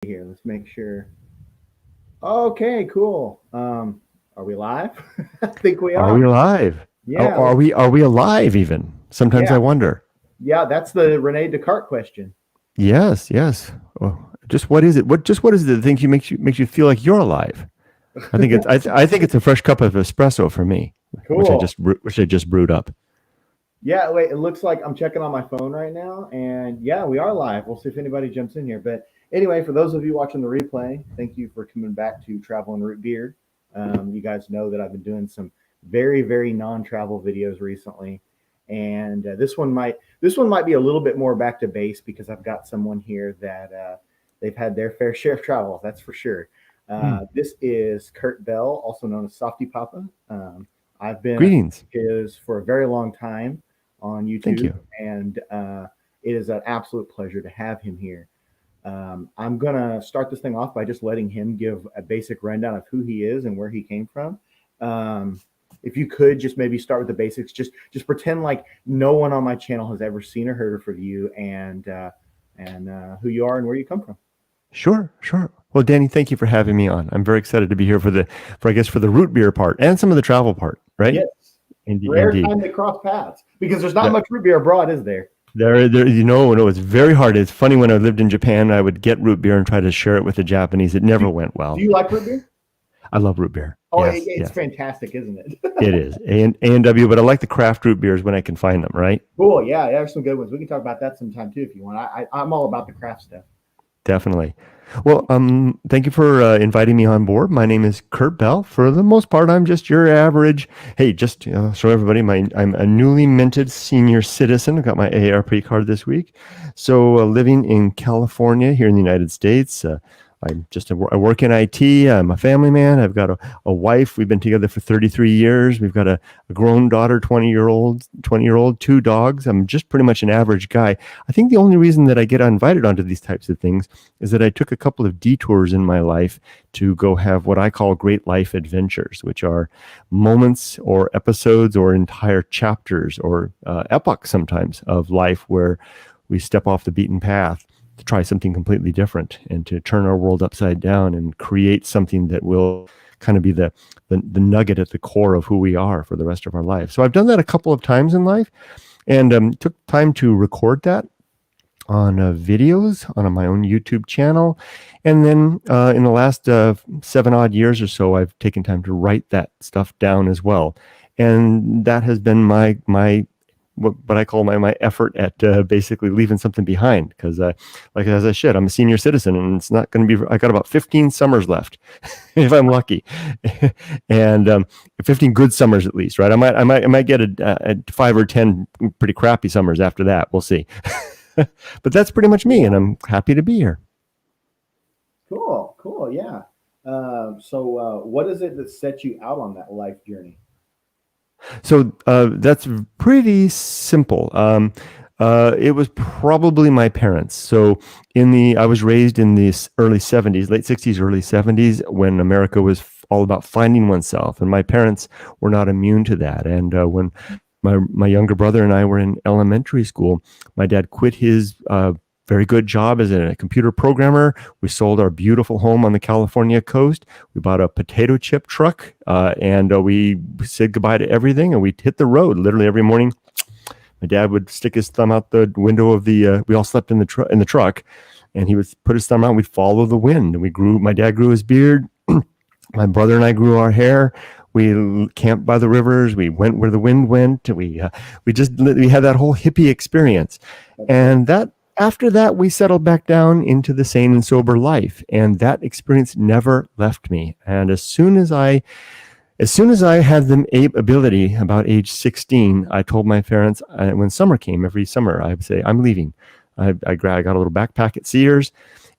Here, let's make sure. Okay, cool. Are we live? I think we Are are. we alive? Yeah, Are we alive even? Sometimes yeah, I wonder. yeah. That's the Rene Descartes question. Yes, yes. Oh, just what is it? What is it that thinks you makes you feel like you're alive? I think it's a fresh cup of espresso for me, Cool. which I just brewed up. Yeah, wait. It looks like I'm checking on my phone right now, and yeah, we are live. We'll see if anybody jumps in here. But anyway, for those of you watching the replay, thank you for coming back to Travel and Root Beer. You guys know that I've been doing some very non-travel videos recently, and this one might be a little bit more back to base because I've got someone here that they've had their fair share of travel. That's for sure. Hmm. This is Kurt Bell, also known as Softypapa. I've been a Greetings. his for a very long time on Thank YouTube, you. and it is an absolute pleasure to have him here. I'm gonna start this thing off by just letting him give a basic rundown of who he is and where he came from. Um, if you could just maybe start with the basics, just pretend like no one on my channel has ever seen or heard of you, and who you are and where you come from. Sure, sure. Well, Danny, thank you for having me on. I'm very excited to be here for I guess for the root beer part and some of the travel part, right? Yes, rare Indeed. time they cross paths because there's not That, much root beer abroad, is there? no, it's very hard. It's funny when I lived in Japan, I would get root beer and try to share it with the Japanese. It Do, never went do well. you like root beer? I love root beer. Oh, Yes, it's yes. fantastic, isn't it? It is A&W, but I like the craft root beers when I can find them. Right? Cool. Yeah, there's some good ones. We can talk about that sometime too if you want. I'm all about the craft stuff. Definitely. Well, thank you for inviting me on board. My name is Kurt Bell. For the most part, I'm just your average. Hey, just show everybody, I'm a newly minted senior citizen. I got my AARP card this week. So, living in California here in the United States. I work in IT. I'm a family man. I've got a wife. We've been together for 33 years. We've got a grown daughter, 20-year old, two dogs. I'm just pretty much an average guy. I think the only reason that I get invited onto these types of things is that I took a couple of detours in my life to go have what I call great life adventures, which are moments or episodes or entire chapters or epochs sometimes of life where we step off the beaten path to try something completely different and to turn our world upside down and create something that will kind of be the nugget at the core of who we are for the rest of our life. So I've done that a couple of times in life and took time to record that on videos on my own YouTube channel. And then in the last 7 odd years or so, I've taken time to write that stuff down as well. And that has been my what I call my effort at basically leaving something behind. Because like as I said, I'm a senior citizen, and it's not going to be. I got about 15 summers left, if I'm lucky, and 15 good summers at least, right? I might get a 5 or 10 pretty crappy summers after that. We'll see. But that's pretty much me, and Yeah. I'm happy to be here. Cool. Cool. Yeah. So, what is it that set you out on that life journey? So that's pretty simple. It was probably my parents. So I was raised in the early 70s, late 60s, early 70s, when America was all about finding oneself, and my parents were not immune to that. And when my younger brother and I were in elementary school, my dad quit his very good job as a computer programmer. We sold our beautiful home on the California coast. We bought a potato chip truck, and we said goodbye to everything, and we hit the road literally every morning. My dad would stick his thumb out the window of the. We all slept in the truck, and he would put his thumb out. And we'd follow the wind, and we grew. My dad grew his beard. My brother and I grew our hair. We camped by the rivers. We went where the wind went. We had that whole hippie experience, That's cool. and that after that we settled back down into the sane and sober life, and that experience never left me. And as soon as I had the ability, about age 16, I told my parents, when summer came, every summer, I would say, I'm leaving. I got a little backpack at Sears,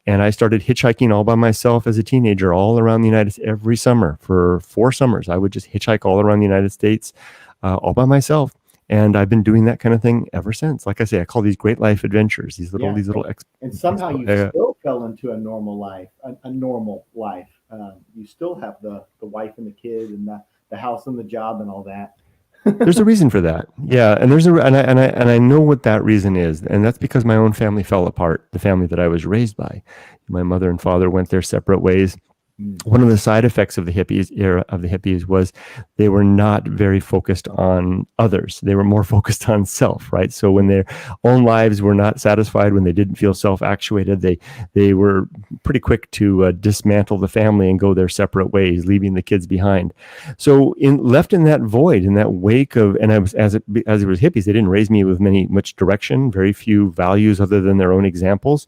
and I started hitchhiking all by myself as a teenager, all around the United States every summer. For 4 summers, I would just hitchhike all around the United States, all by myself. And I've been doing that kind of thing ever since. Like I say, I call these great life adventures. These little, Yeah. these little And somehow you still fell into a normal life, a normal life. You still have the wife and the kid and the house and the job and all that. There's a reason for that. Yeah, and I know what that reason is, and that's because my own family fell apart. The family that I was raised by, my mother and father went their separate ways. Mm. One of the side effects of the hippies was they were not very focused on others. They were more focused on self, right? So when their own lives were not satisfied, when they didn't feel self-actuated, they were pretty quick to dismantle the family and go their separate ways, leaving the kids behind. So left in that void, in that wake of, and I was as it was hippies, they didn't raise me with much direction, very few values other than their own examples.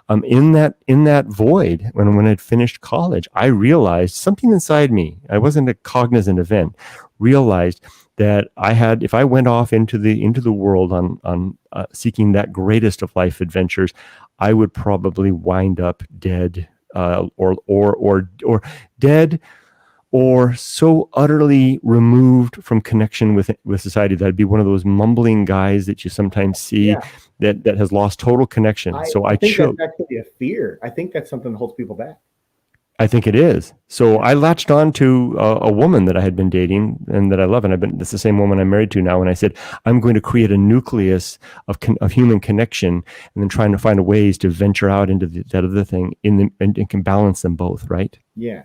In that void, when I'd finished college, I realized something inside me. I wasn't a cognizant event. Realized that if I went off into the world on seeking that greatest of life adventures, I would probably wind up dead, or dead, or so utterly removed from connection with society that I'd be one of those mumbling guys that you sometimes see Yeah. that has lost total connection. So I think that's actually a fear. I think that's something that holds people back. I think it is. So I latched on to a woman that I had been dating and that I love, and it's the same woman I'm married to now. And I said, I'm going to create a nucleus of human connection, and then trying to find ways to venture out into that other thing and can balance them both, right? Yeah.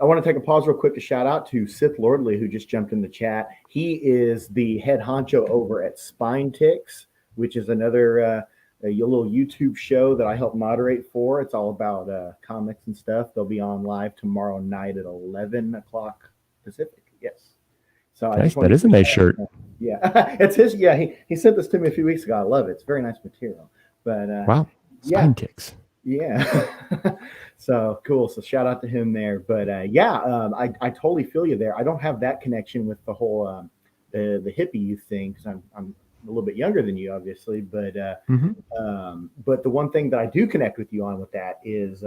I want to take a pause real quick to shout out to Sith Lordley, who just jumped in the chat. He is the head honcho over at Spine Ticks, which is another a little YouTube show that I help moderate for. It's all about comics and stuff. They'll be on live tomorrow night at 11 o'clock Pacific. Yes. So nice. That is a nice shirt. Yeah, it's his. Yeah, he sent this to me a few weeks ago. I love it. It's very nice material. But wow, Spine Ticks. Yeah. So cool. So shout out to him there. But I totally feel you there. I don't have that connection with the whole the hippie youth thing because I'm a little bit younger than you, obviously. But but the one thing that I do connect with you on with that is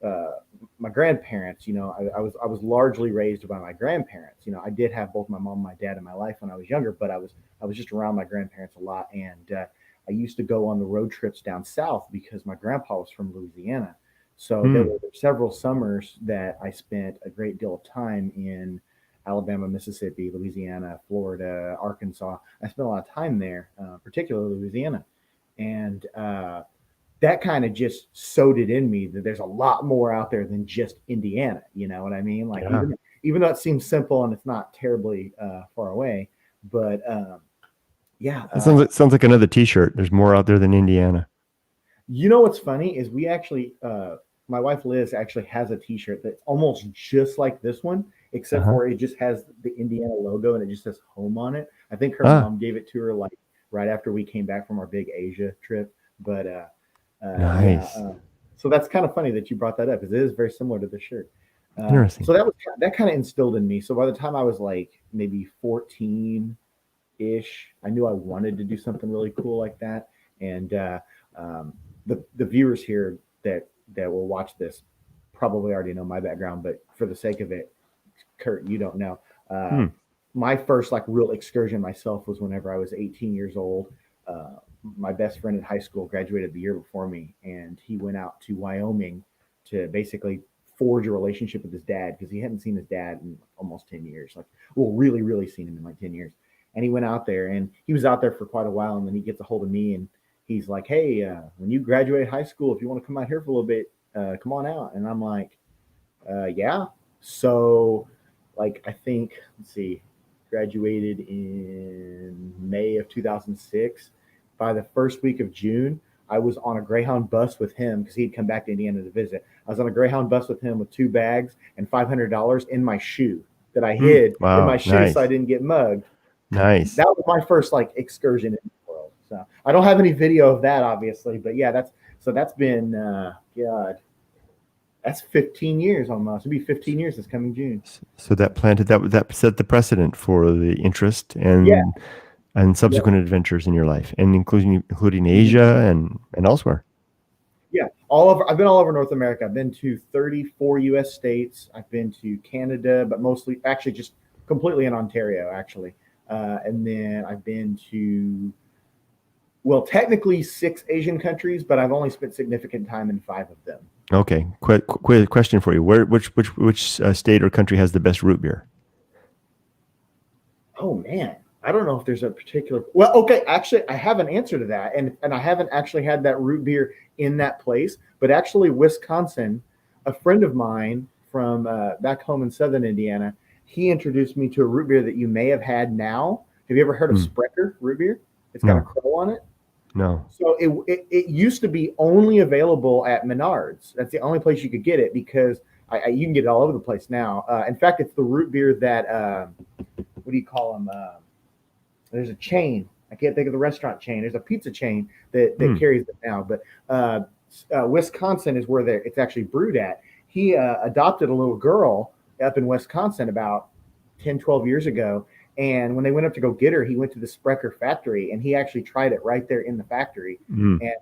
my grandparents. You know, I was largely raised by my grandparents. You know, I did have both my mom and my dad in my life when I was younger, but I was just around my grandparents a lot, and I used to go on the road trips down south because my grandpa was from Louisiana. So there were several summers that I spent a great deal of time in Alabama, Mississippi, Louisiana, Florida, Arkansas. I spent a lot of time there, particularly Louisiana. And that kind of just sowed it in me that there's a lot more out there than just Indiana. You know what I mean? Like even though it seems simple and it's not terribly far away, but yeah. It sounds like another T-shirt. There's more out there than Indiana. You know what's funny is we actually my wife Liz actually has a T-shirt that's almost just like this one, except for it just has the Indiana logo and it just says home on it. I think her mom gave it to her like right after we came back from our big Asia trip. But nice. Yeah, so that's kind of funny that you brought that up because it is very similar to the shirt. Interesting. So that kind of instilled in me. So by the time I was like maybe 14-ish, I knew I wanted to do something really cool like that. And the viewers here that will watch this probably already know my background, but for the sake of it, Kurt, you don't know. My first like real excursion myself was whenever I was 18 years old. My best friend in high school graduated the year before me, and he went out to Wyoming to basically forge a relationship with his dad because he hadn't seen his dad in almost 10 years. Like, well, really, really seen him in like 10 years. And he went out there, and he was out there for quite a while, and then he gets a hold of me, and he's like, hey, when you graduate high school, if you want to come out here for a little bit, come on out. And I'm like, yeah. So, like, I think, let's see, graduated in May of 2006. By the first week of June, I was on a Greyhound bus with him because he'd come back to Indiana to visit. I was on a Greyhound bus with him with 2 bags and $500 in my shoe that I hid in my shoe so I didn't get mugged. Nice. That was my first like excursion in the world. So I don't have any video of that, obviously, but yeah, that's been God, that's 15 years almost. It'll be 15 years this coming June. So that set the precedent for the interest and subsequent adventures in your life, and including Asia and elsewhere. Yeah, I've been all over North America. I've been to 34 U.S. states. I've been to Canada, but mostly actually just completely in Ontario, actually. And then I've been to, well, technically 6 Asian countries, but I've only spent significant time in 5 of them. Okay, quick question for you: which state or country has the best root beer? Oh man, I don't know if there's a particular. Well, okay, actually, I have an answer to that, and I haven't actually had that root beer in that place, but actually, Wisconsin, a friend of mine from back home in Southern Indiana, he introduced me to a root beer that you may have had now. Have you ever heard of Mm. Sprecher root beer? It's got a No, crow on it. no. So it used to be only available at Menards. That's the only place you could get it because you can get it all over the place now. In fact, it's the root beer that what do you call them? There's a chain. I can't think of the restaurant chain. There's a pizza chain that carries it now. But Wisconsin is where it's actually brewed at. He adopted a little girl up in Wisconsin about 10, 12 years ago. And when they went up to go get her, he went to the Sprecher factory and he actually tried it right there in the factory. Mm. And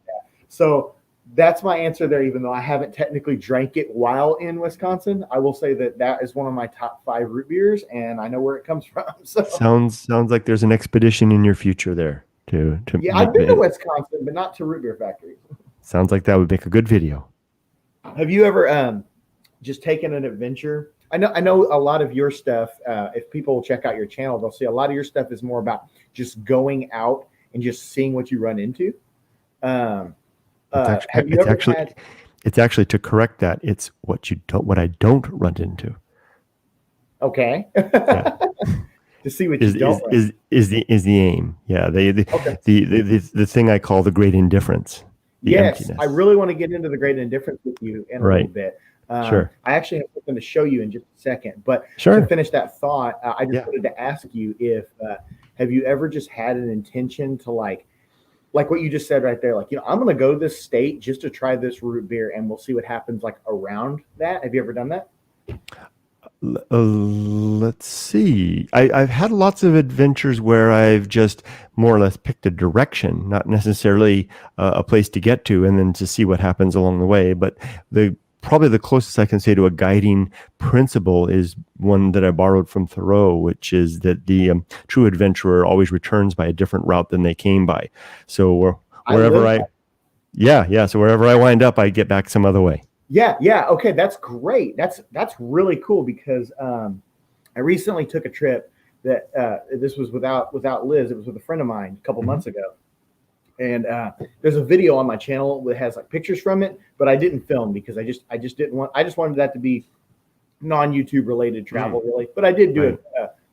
so that's my answer there, even though I haven't technically drank it while in Wisconsin. I will say that is one of my top 5 root beers, and I know where it comes from. So Sounds like there's an expedition in your future there to yeah, I've been to Wisconsin, but not to root beer factories. Sounds like that would make a good video. Have you ever just taken an adventure? I know a lot of your stuff. If people check out your channel, they'll see a lot of your stuff is more about just going out and just seeing what you run into. It's actually to correct that. It's what I don't run into. Okay. Yeah. To see what you don't run. Is the aim. Yeah. Okay. The thing I call the great indifference. Yes, emptiness. I really want to get into the great indifference with you in a little bit. Sure. I actually have something to show you in just a second. But Sure. to finish that thought, I just wanted to ask you if have you ever just had an intention to like what you just said right there, like, I'm going to go to this state just to try this root beer and we'll see what happens like around that. Have you ever done that? Let's see. I've had lots of adventures where I've just more or less picked a direction, not necessarily a place to get to, and then to see what happens along the way. But probably the closest I can say to a guiding principle is one that I borrowed from Thoreau, which is that the true adventurer always returns by a different route than they came by. So wherever I wind up, I get back some other way. Yeah. Okay, that's great. That's really cool because I recently took a trip that this was without Liz. It was with a friend of mine a couple months ago. And there's a video on my channel that has like pictures from it, but I didn't film because I just didn't want. I just wanted that to be non-YouTube related travel, really. But I did do it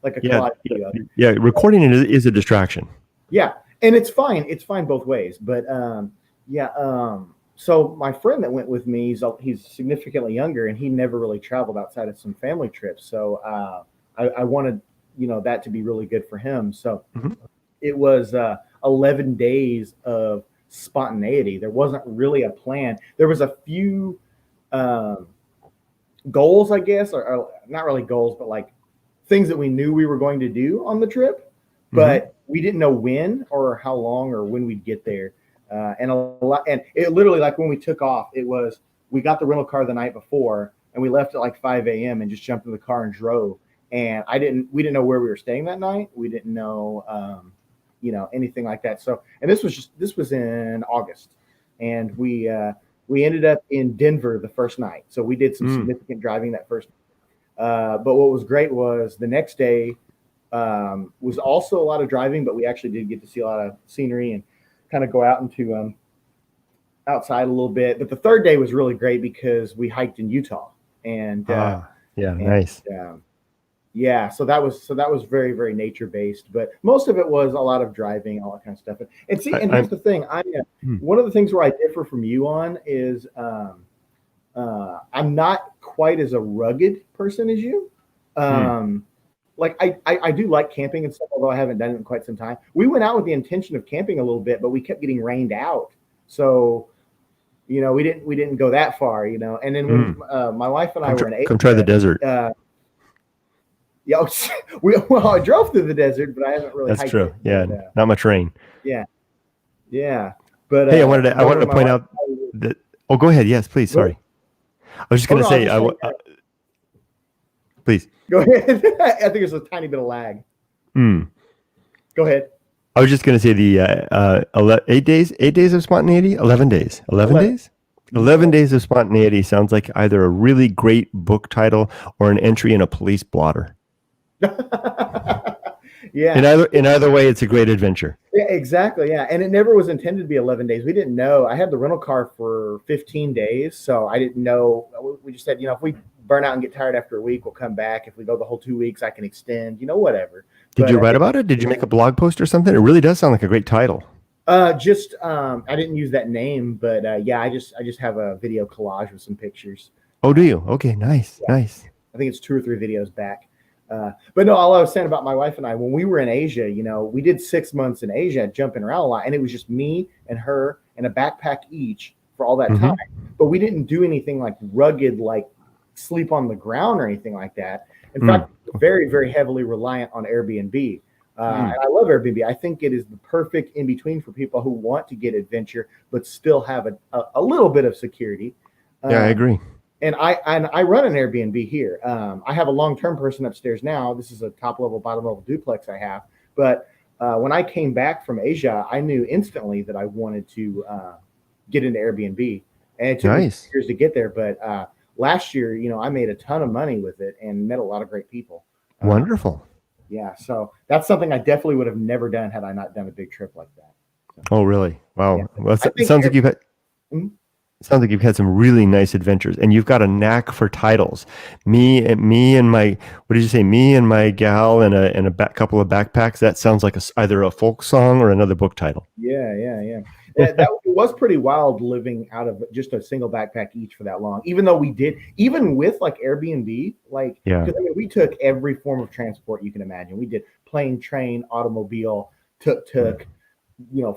like a collage video. Yeah, recording it is a distraction. Yeah, and it's fine. It's fine both ways. But so my friend that went with me, he's significantly younger, and he never really traveled outside of some family trips. So I wanted that to be really good for him. So it was 11 days of spontaneity. There wasn't really a plan. There was a few goals, I guess, or not really goals, but like things that we knew we were going to do on the trip, but we didn't know when or how long or when we'd get there. And it literally, like when we took off, we got the rental car the night before and we left at like 5 a.m. and just jumped in the car and drove. And we didn't know where we were staying that night. We didn't know, anything like that. So, and this was in August, and we ended up in Denver the first night. So we did some significant driving that first night. But what was great was the next day was also a lot of driving, but we actually did get to see a lot of scenery and kind of go out into outside a little bit. But the third day was really great because we hiked in Utah, and nice. Yeah, so that was very, very nature based, but most of it was a lot of driving, all that kind of stuff. And here's the thing: one of the things where I differ from you on is I'm not quite as a rugged person as you. Like I do like camping and stuff, although I haven't done it in quite some time. We went out with the intention of camping a little bit, but we kept getting rained out, so we didn't go that far, And then when my wife and I were in Asia, come try the desert. Yeah, I drove through the desert, but I haven't really. That's hiked true. it, Yeah, but, not much rain. Yeah. But hey, I wanted to point out that. Oh, go ahead. Yes, please. Sorry, I was just going to say. Please go ahead. I think there's a tiny bit of lag. Go ahead. I was just going to say the 8 days of spontaneity, 11 days, 11 days. 11 days of spontaneity sounds like either a really great book title or an entry in a police blotter. Yeah. In either way, it's a great adventure. Yeah, exactly. Yeah. And it never was intended to be 11 days. We didn't know. I had the rental car for 15 days. So I didn't know. We just said, if we burn out and get tired after a week, we'll come back. If we go the whole 2 weeks, I can extend, whatever. Did But you write about it? Did you make a blog post or something? It really does sound like a great title. I didn't use that name, but yeah, I just have a video collage with some pictures. Oh, do you? Okay, nice, Yeah. nice. I think it's 2 or 3 videos back. But no, all I was saying about my wife and I, when we were in Asia, we did 6 months in Asia, jumping around a lot, and it was just me and her and a backpack each for all that Mhm. time. But we didn't do anything like rugged, like sleep on the ground or anything like that. In fact, we're very, very heavily reliant on Airbnb. And I love Airbnb. I think it is the perfect in between for people who want to get adventure, but still have a little bit of security. Yeah, I agree. And I run an Airbnb here. I have a long-term person upstairs now. This is a top-level, bottom-level duplex I have. But when I came back from Asia, I knew instantly that I wanted to get into Airbnb. And it took me years to get there. But last year, I made a ton of money with it and met a lot of great people. Wonderful. Yeah, so that's something I definitely would have never done had I not done a big trip like that. So, oh, really? Wow. Yeah. Well, it sounds like you've had. Sounds like you've had some really nice adventures, and you've got a knack for titles. Me and my, what did you say? Me and my gal and a couple of backpacks. That sounds like either a folk song or another book title. Yeah. That was pretty wild living out of just a single backpack each for that long. Even though we did, even with like Airbnb, like we took every form of transport you can imagine. We did plane, train, automobile, tuk-tuk,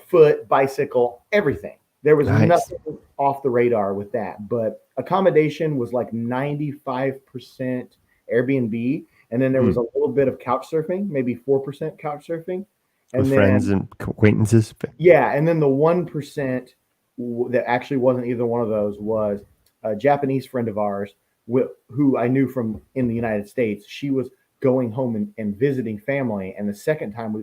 foot, bicycle, everything. There was nothing off the radar with that, but accommodation was like 95% Airbnb. And then there was a little bit of couch surfing, maybe 4% couch surfing. And with friends and acquaintances. Yeah. And then the 1% that actually wasn't either one of those was a Japanese friend of ours who I knew from in the United States. She was going home and visiting family. And the second time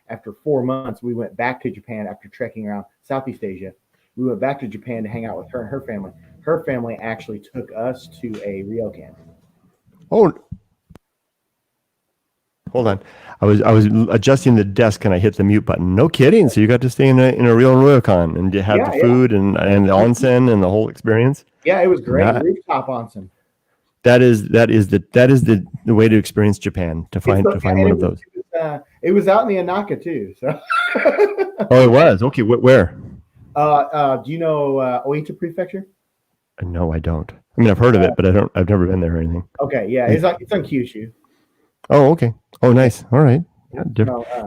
after 4 months, we went back to Japan after trekking around Southeast Asia. We went back to Japan to hang out with her and her family. Her family actually took us to a ryokan. Oh, hold on. I was adjusting the desk and I hit the mute button. No kidding. So you got to stay in a real ryokan and you had the food and the onsen and the whole experience. Yeah, it was great. Rooftop onsen. That is the way to experience Japan. To find one of those. It was out in the Anaka too. So. Oh, it was. Okay, where? Do you know Oita Prefecture? No, I don't. I mean, I've heard of it, but I've never been there or anything. Okay, yeah, it's on Kyushu. Oh, okay. Oh, nice. All right. Yeah,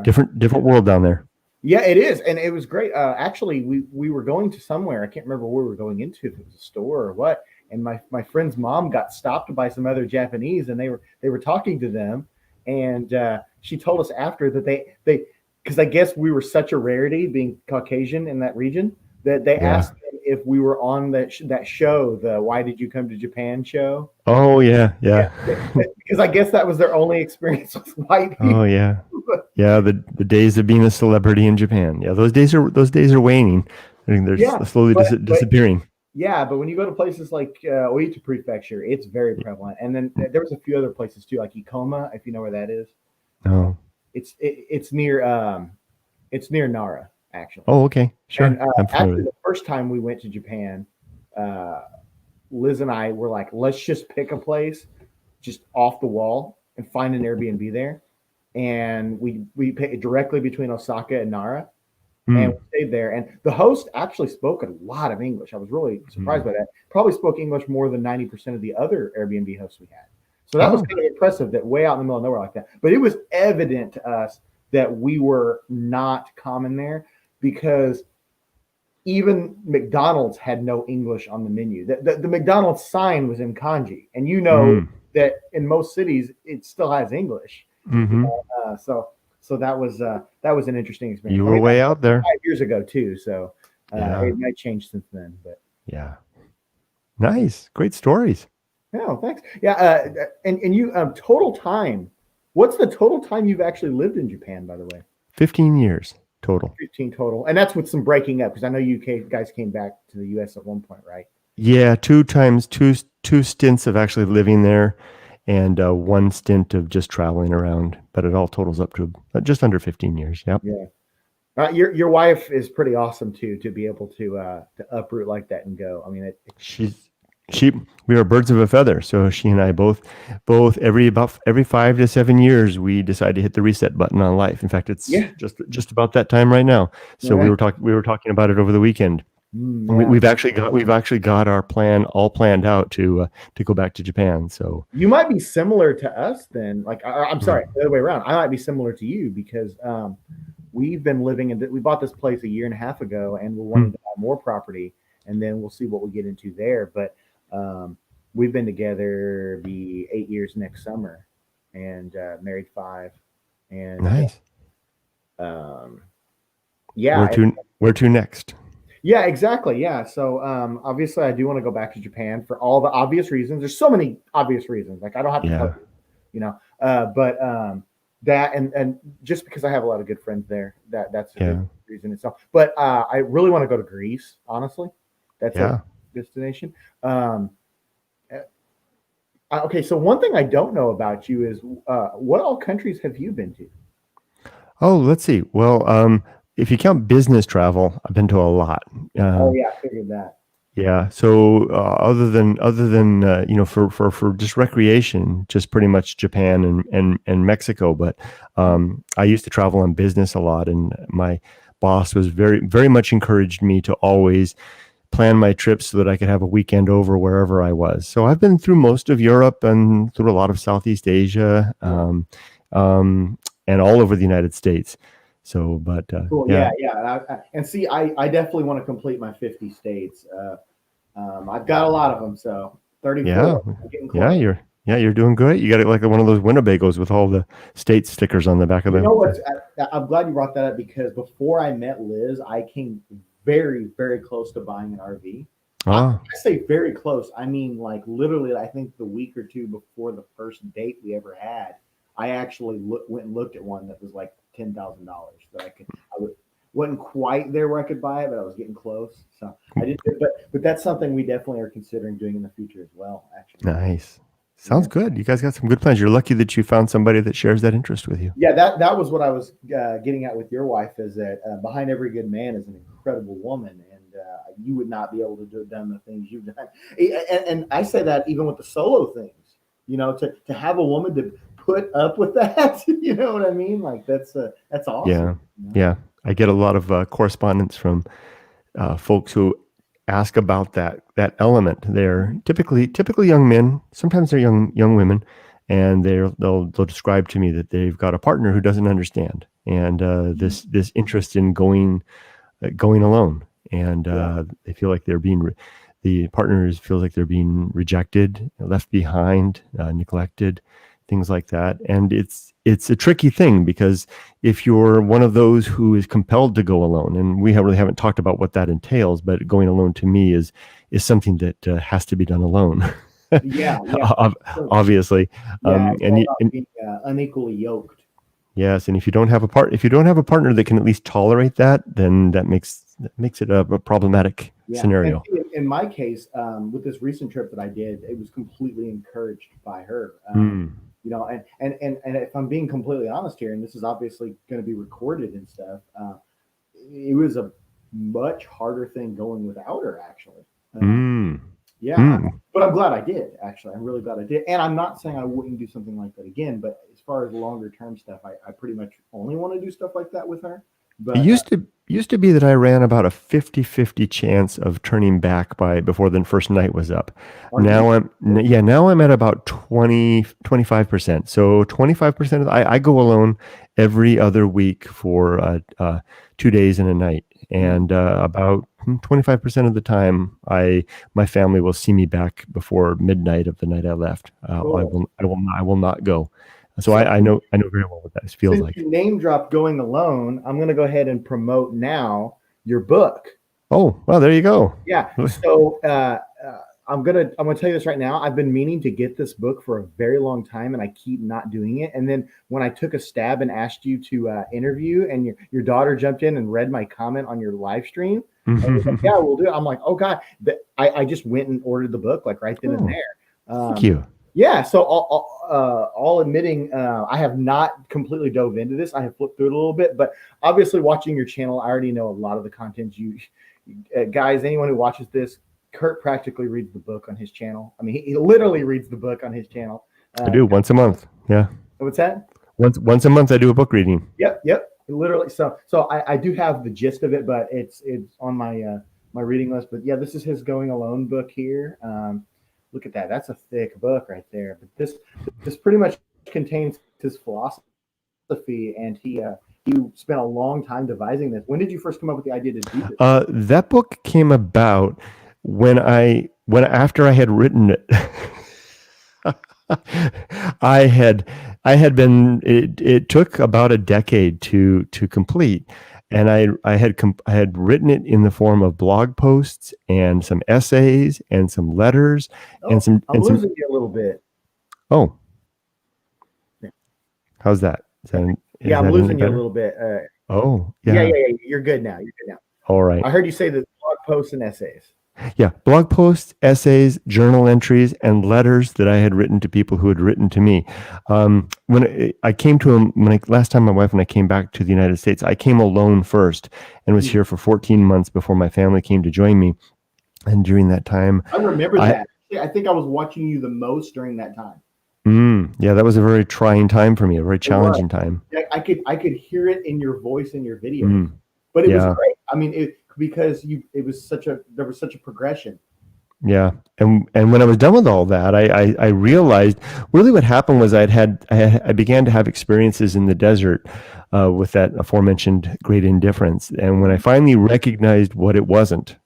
different world down there. Yeah, it is, and it was great. Actually, we were going to somewhere. I can't remember where we were going into, if it was a store or what. And my friend's mom got stopped by some other Japanese, and they were talking to them, and she told us after that they because I guess we were such a rarity being Caucasian in that region that they asked them if we were on that show, the Why Did You Come to Japan show. Oh, yeah. Because I guess that was their only experience with white people. Oh, yeah. Yeah, the days of being a celebrity in Japan. Yeah, those days are waning. I think they're slowly disappearing. Yeah, but when you go to places like Oita Prefecture, it's very prevalent. And then there was a few other places too, like Ikoma, if you know where that is. No. It's near Nara, actually. Oh, okay, sure. And, after the first time we went to Japan, Liz and I were like, let's just pick a place just off the wall and find an Airbnb there. And we picked directly between Osaka and Nara, and we stayed there. And the host actually spoke a lot of English. I was really surprised by that. Probably spoke English more than 90% of the other Airbnb hosts we had. So that was kind of impressive, that way out in the middle of nowhere like that. But it was evident to us that we were not common there, because even McDonald's had no English on the menu. The McDonald's sign was in kanji, and that in most cities it still has English. Mm-hmm. So that was an interesting experience. You were way out there 5 years ago too, so it might change since then. But yeah, nice, great stories. Oh, thanks. Yeah, and you total time. What's the total time you've actually lived in Japan, by the way? 15 years total. 15 total, and that's with some breaking up, because I know you guys came back to the U.S. at one point, right? Yeah, two times, two stints of actually living there, and one stint of just traveling around. But it all totals up to just under 15 years. Yep. Yeah. Your wife is pretty awesome too, to be able to uproot like that and go. I mean, She's she we are birds of a feather. So she and I both every 5 to 7 years we decide to hit the reset button on life. In fact, it's yeah, just about that time right now. So right. we were talking about it over the weekend. Yeah. We've actually got our plan all planned out to go back to Japan. So You might be similar to us then. Like, I'm sorry, mm, the other way around. I might be similar to you because we've been living we bought this place a year and a half ago, and we're wanting mm, to buy more property, and then we'll see what we get into there. But we've been together be 8 years next summer, and married 5, and nice. um, yeah, Where to next? yeah, exactly. Yeah. So obviously, I do want to go back to Japan for all the obvious reasons. There's so many obvious reasons. Like I don't have to tell Yeah, you, but that and just because I have a lot of good friends there, that's a good yeah, reason itself. But I really want to go to Greece. Honestly, that's a yeah. destination. Okay, so one thing I don't know about you is what all countries have you been to? Oh, let's see. Well, if you count business travel, I've been to a lot. Oh Um, yeah, I figured that. Yeah. So other than for just recreation, just pretty much Japan and Mexico. But I used to travel on business a lot, and my boss was very much encouraged me to always plan my trips so that I could have a weekend over wherever I was. So I've been through most of Europe and through a lot of Southeast Asia, Yeah. and all over the United States. So, but Cool. yeah, Yeah, yeah. And see, I definitely want to complete my 50 states. I've got a lot of them, so yeah, 34. I'm getting yeah. close. You're doing great. You got it like one of those Winnebagos with all the state stickers on the back of You know what? the. I'm glad you brought that up because before I met Liz, I came very, very close to buying an RV. Ah, I say very close. I mean, like literally, I think the week or two before the first date we ever had, I actually went and looked at one that was like $10,000 that wasn't quite there where I could buy it, but I was getting close. So I did, but that's something we definitely are considering doing in the future as well. Actually, nice. yeah. Sounds good. You guys got some good plans. You're lucky that you found somebody that shares that interest with you. Yeah, that was what I was getting at with your wife is that behind every good man is an incredible woman, and you would not be able to do done the things you've done. And I say that even with the solo things, to have a woman to put up with that, you know what I mean? Like that's awesome. Yeah, yeah. I get a lot of correspondence from folks who ask about that element. They're typically young men. Sometimes they're young women, and they'll describe to me that they've got a partner who doesn't understand, and this interest in going alone, and Yeah. they feel like the partners feels like they're being rejected, left behind, neglected, things like that. And it's a tricky thing because if you're one of those who is compelled to go alone, and we really haven't talked about what that entails, but going alone to me is something that has to be done alone. Yeah, yeah. Obviously, Yeah, it's and all you, about and being unequally yoked. yes, and if you don't have a partner that can at least tolerate that, then that makes it a problematic Yeah, and scenario. in my case, with this recent trip that I did, it was completely encouraged by her. Mm, And if I'm being completely honest here, and this is obviously going to be recorded and stuff, it was a much harder thing going without her, actually. Uh, mm, yeah, mm. but I'm glad I did. Actually, I'm really glad I did. And I'm not saying I wouldn't do something like that again. But as far as longer term stuff, I pretty much only want to do stuff like that with her. It But used to be that I ran about a 50-50 chance of turning back before the first night was up. are you? Now I'm at about 25%. So 25% I go alone every other week for 2 days and a night. And about 25% of the time my family will see me back before midnight of the night I left. Cool. I will not go. So So I know very well what that feels since like. you name drop going alone, I'm going to go ahead and promote now your book. Oh, well, there you go. Yeah. So I'm gonna tell you this right now. I've been meaning to get this book for a very long time, and I keep not doing it. And then when I took a stab and asked you to interview, and your daughter jumped in and read my comment on your live stream, and was like, "Yeah, we'll do it." I'm like, "Oh God!" I just went and ordered the book like right then and Oh, there. thank Um, you. Yeah, so all admitting, I have not completely dove into this. I have flipped through it a little bit, but obviously, watching your channel, I already know a lot of the content you guys. Anyone who watches this, Kurt practically reads the book on his channel. I mean, he literally reads the book on his channel. I do once a month. Yeah. What's that? Once a month, I do a book reading. Yep. Literally. So I do have the gist of it, but it's on my my reading list. But yeah, this is his Going Alone book here. Look at that. That's a thick book right there. But this pretty much contains his philosophy, and you spent a long time devising this. When did you first come up with the idea to do this? That book came about when after I had written it. I had been. It took about a decade to complete, and I had written it in the form of blog posts and some essays and some letters and some. I'm losing you a little bit. Oh, Yeah. How's that? I'm losing you a little bit. Yeah. You're good now. All right. I heard you say the blog posts and essays. Yeah, blog posts, essays, journal entries, and letters that I had written to people who had written to me. When I came to him, last time my wife and I came back to the United States, I came alone first and was here for 14 months before my family came to join me. And during that time, I remember that. I think I was watching you the most during that time. Yeah, that was a very trying time for me, a very challenging time. I could hear it in your voice and your video, but it was great. I mean, because there was such a progression. Yeah, and when I was done with all that, I realized really what happened was I began to have experiences in the desert with that aforementioned Great Indifference, and when I finally recognized what it wasn't,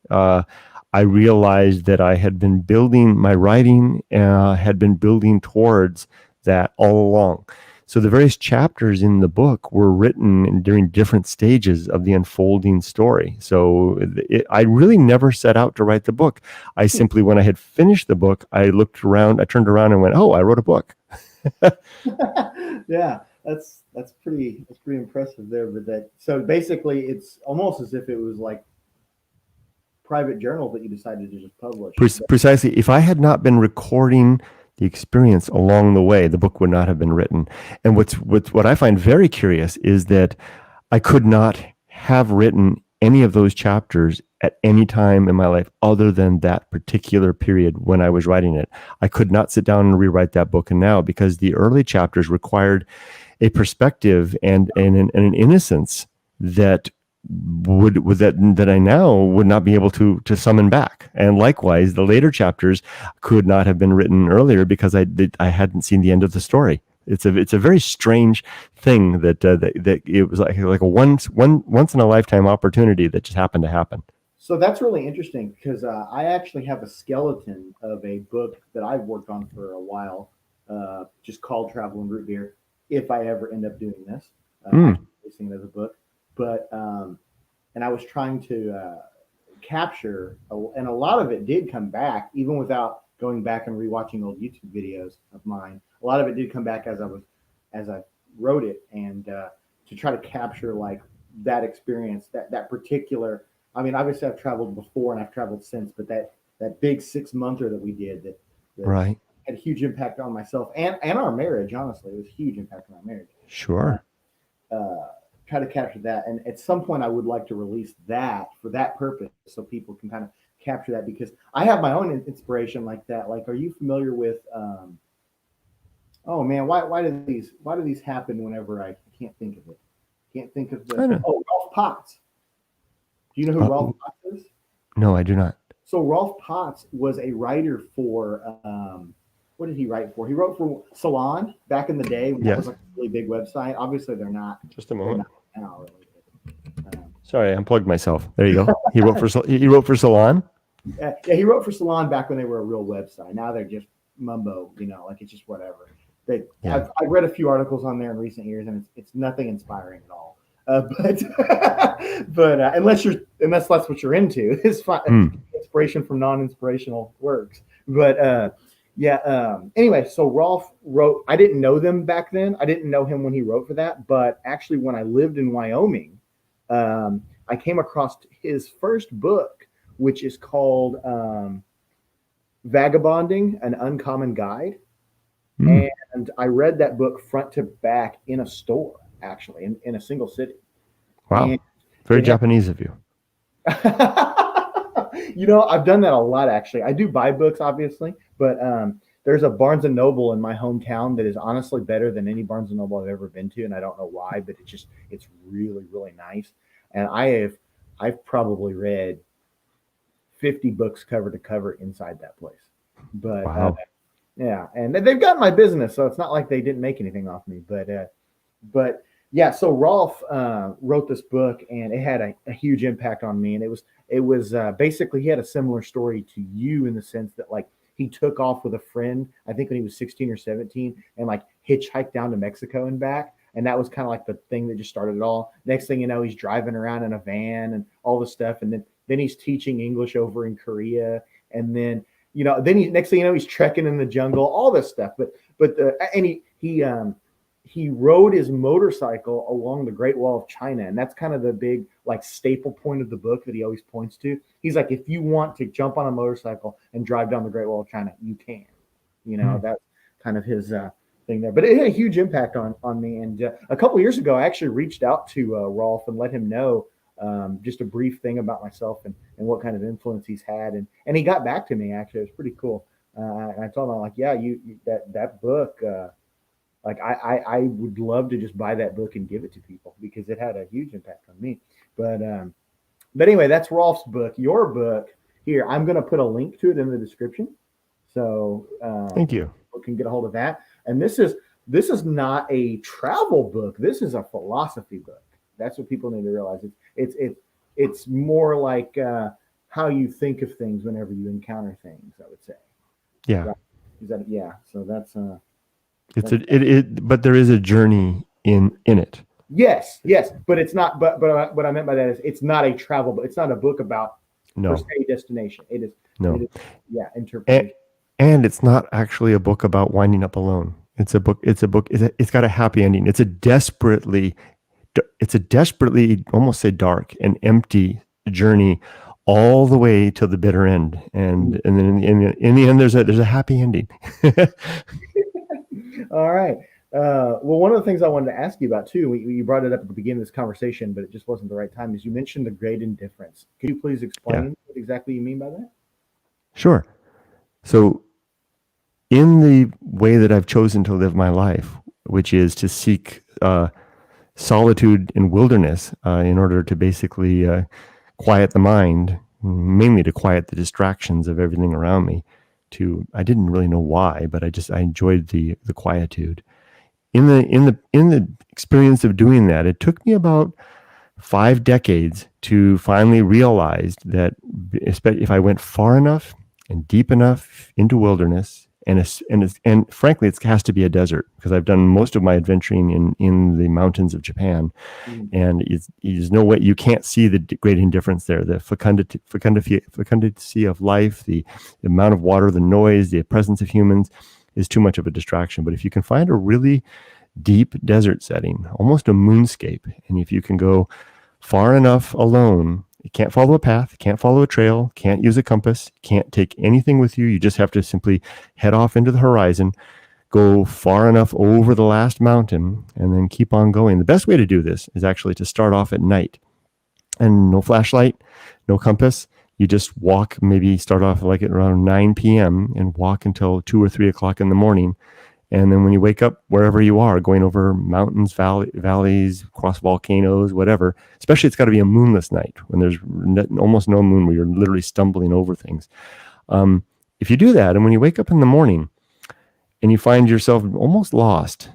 I realized that I had been building my writing, had been building towards that all along. So the various chapters in the book were written during different stages of the unfolding story. So I really never set out to write the book. I simply, when I had finished the book, I turned around and went, "Oh, I wrote a book." Yeah, that's pretty impressive there. But so basically, it's almost as if it was like private journal that you decided to just publish. Precisely. If I had not been recording the experience along the way, the book would not have been written. And what I find very curious is that I could not have written any of those chapters at any time in my life other than that particular period when I was writing it. I could not sit down and rewrite that book now because the early chapters required a perspective and an innocence that that I now would not be able to summon back. And likewise, the later chapters could not have been written earlier because I hadn't seen the end of the story. It's a very strange thing that it was like a once in a lifetime opportunity that just happened to happen. So that's really interesting because I actually have a skeleton of a book that I've worked on for a while, just called Travel and Root Beer. If I ever end up doing this, releasing it as a book. But and I was trying to capture, and a lot of it did come back, even without going back and rewatching old YouTube videos of mine. A lot of it did come back as I wrote it, and to try to capture like that experience, that particular. I mean, obviously I've traveled before and I've traveled since, but that big 6-monther that we did that right had a huge impact on myself and our marriage. Honestly, it was a huge impact on our marriage. Sure. Try to capture that, and at some point I would like to release that for that purpose so people can kind of capture that, because I have my own inspiration like that. Like, are you familiar with oh man, why do these happen whenever I can't think of it? Can't think of Rolf Potts. Do you know who Rolf Potts is? No, I do not. So Rolf Potts was a writer for what did he write for? He wrote for Salon back in the day when that was like a really big website. Obviously, they're not. Just a moment. Now, really. Sorry, I unplugged myself. There you go. He wrote for Salon. Yeah, he wrote for Salon back when they were a real website. Now they're just mumbo, like it's just whatever. I've read a few articles on there in recent years, and it's nothing inspiring at all. But unless that's what you're into, it's fine. Inspiration from non-inspirational works. But anyway, so Rolf wrote. I didn't know them back then. I didn't know him when he wrote for that. But actually, when I lived in Wyoming, I came across his first book, which is called Vagabonding: An Uncommon Guide. Mm. And I read that book front to back in a store, actually, in a single sitting. And Wow. Very it had Japanese of you. I've done that a lot actually. I do buy books, obviously, but there's a Barnes and Noble in my hometown that is honestly better than any Barnes and Noble I've ever been to, and I don't know why, but it's really really nice. And I've probably read 50 books cover to cover inside that place. But Wow. yeah, and they've got my business, so it's not like they didn't make anything off me. But yeah, so Rolf wrote this book, and it had a huge impact on me. And it was basically he had a similar story to you in the sense that like he took off with a friend, I think when he was 16 or 17, and like hitchhiked down to Mexico and back. And that was kind of like the thing that just started it all. Next thing you know, he's driving around in a van and all this stuff, and then he's teaching English over in Korea, and then then next thing you know, he's trekking in the jungle, all this stuff. And he rode his motorcycle along the Great Wall of China, and that's kind of the big like staple point of the book that he always points to. He's like, if you want to jump on a motorcycle and drive down the Great Wall of China, you can. Mm. That's kind of his thing there. But it had a huge impact on me. And a couple of years ago, I actually reached out to Rolf and let him know just a brief thing about myself and what kind of influence he's had. And he got back to me. Actually, it was pretty cool. And I told him, I'm like, yeah, you that book. Like I would love to just buy that book and give it to people because it had a huge impact on me. But anyway, that's Rolf's book. Your book here, I'm going to put a link to it in the description, so Thank you. people can get a hold of that. And this is not a travel book. This is a philosophy book. That's what people need to realize. It's more like how you think of things whenever you encounter things. I would say. Yeah. Right. Yeah. So that's But there is a journey in it. Yes, but it's not. But what I meant by that is it's not a travel book. It's not a book about per No, se destination. It is. no. It is yeah, interpretation. And it's not actually a book about winding up alone. It's a book. It's got a happy ending. It's a desperately almost say dark and empty journey all the way to the bitter end. And then in the end, there's a happy ending. All right. Well, one of the things I wanted to ask you about too, you brought it up at the beginning of this conversation, but it just wasn't the right time. Is you mentioned the Great Indifference. Could you please explain what exactly you mean by that? Sure. So, in the way that I've chosen to live my life, which is to seek solitude and wilderness in order to basically quiet the mind, mainly to quiet the distractions of everything around me. I didn't really know why, but I enjoyed the quietude. In the experience of doing that, it took me about 5 decades to finally realize that if I went far enough and deep enough into wilderness, and frankly, it has to be a desert because I've done most of my adventuring in the mountains of Japan, and there's no way you can't see the great indifference there. The fecundity of life, the amount of water, the noise, the presence of humans is too much of a distraction. But if you can find a really deep desert setting, almost a moonscape, and if you can go far enough alone, you can't follow a path, can't follow a trail, can't use a compass, can't take anything with you. You just have to simply head off into the horizon, go far enough over the last mountain, and then keep on going. The best way to do this is actually to start off at night, and no flashlight, no compass. You just walk, maybe start off like at around 9 p.m. and walk until 2 or 3 o'clock in the morning. And then when you wake up, wherever you are, going over mountains, valleys, across volcanoes, whatever, especially it's got to be a moonless night when there's almost no moon, where you're literally stumbling over things. If you do that, and when you wake up in the morning and you find yourself almost lost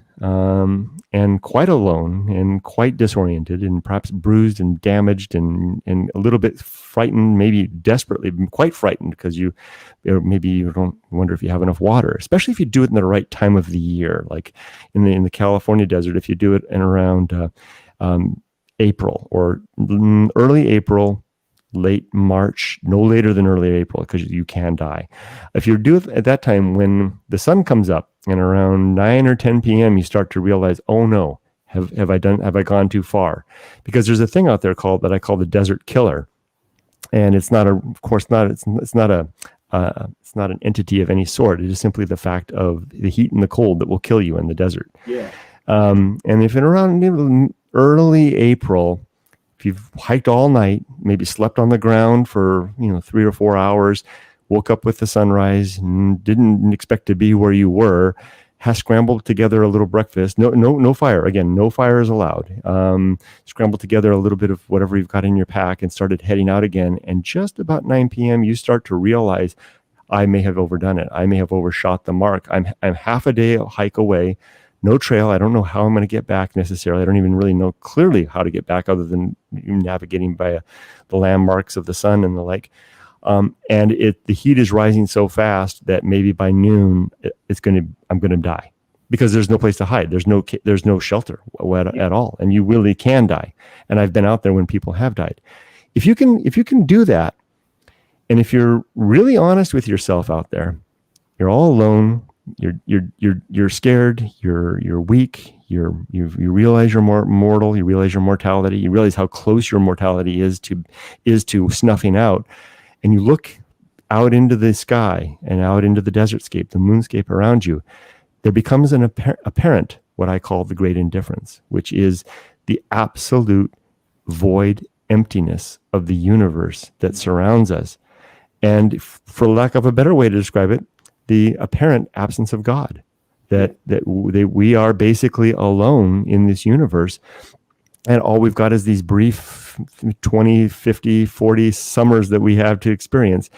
and quite alone and quite disoriented and perhaps bruised and damaged and a little bit frightened, maybe desperately quite frightened because maybe you don't wonder if you have enough water, especially if you do it in the right time of the year, like in the California desert. If you do it in around April or early April, late March, no later than early April, because you can die. If you do it at that time when the sun comes up and around 9 or 10 p.m., you start to realize, oh no, have I gone too far? Because there's a thing out there that I call the desert killer. And it's not a it's not an entity of any sort. It is simply the fact of the heat and the cold that will kill you in the desert. Yeah. And if in around early April, if you've hiked all night, maybe slept on the ground for 3 or 4 hours, woke up with the sunrise, and didn't expect to be where you were, has scrambled together a little breakfast. No fire. Again, no fire is allowed. Scrambled together a little bit of whatever you've got in your pack and started heading out again. And just about 9 p.m., you start to realize, I may have overdone it. I may have overshot the mark. I'm half a day hike away. No trail. I don't know how I'm going to get back necessarily. I don't even really know clearly how to get back other than navigating by the landmarks of the sun and the like. And the heat is rising so fast that maybe by noon I'm going to die, because there's no place to hide. There's no shelter at all, and you really can die. And I've been out there when people have died. If you can do that, and if you're really honest with yourself out there, you're all alone. You're scared. You're weak. You realize you're mortal. You realize your mortality. You realize how close your mortality is to snuffing out. And you look out into the sky and out into the desertscape, the moonscape around you. There becomes an apparent what I call the Great Indifference, which is the absolute void emptiness of the universe that surrounds us. And for lack of a better way to describe it, the apparent absence of God, that we are basically alone in this universe. And all we've got is these brief 20, 50, 40 summers that we have to experience.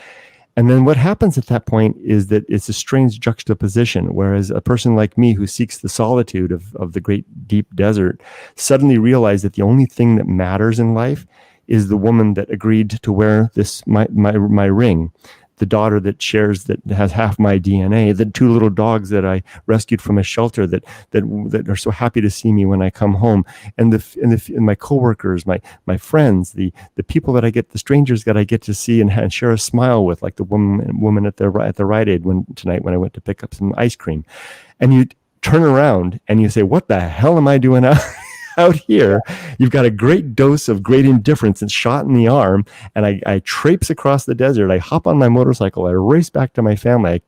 And then what happens at that point is that it's a strange juxtaposition, whereas a person like me who seeks the solitude of the great deep desert suddenly realized that the only thing that matters in life is the woman that agreed to wear my ring, the daughter that has half my DNA, the 2 little dogs that I rescued from a shelter that are so happy to see me when I come home, and my coworkers, my friends, the people the strangers that I get to see and share a smile with, like the woman at the Rite Aid tonight when I went to pick up some ice cream. And you turn around and you say, what the hell am I doing out here? You've got a great dose of great indifference and shot in the arm, and I traipse across the desert. I hop on my motorcycle. I race back to my family. I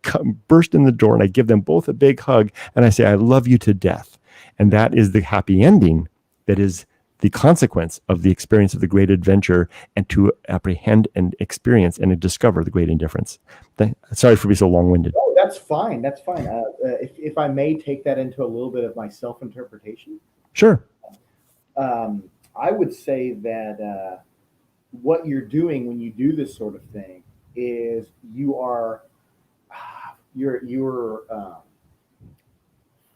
burst in the door and I give them both a big hug, and I say, I love you to death. And that is the happy ending that is the consequence of the experience of the great adventure, and to apprehend and experience and discover the great indifference. Sorry for being so long-winded. Oh, that's fine. That's fine. If I may take that into a little bit of my self-interpretation. Sure. I would say that what you're doing when you do this sort of thing is you're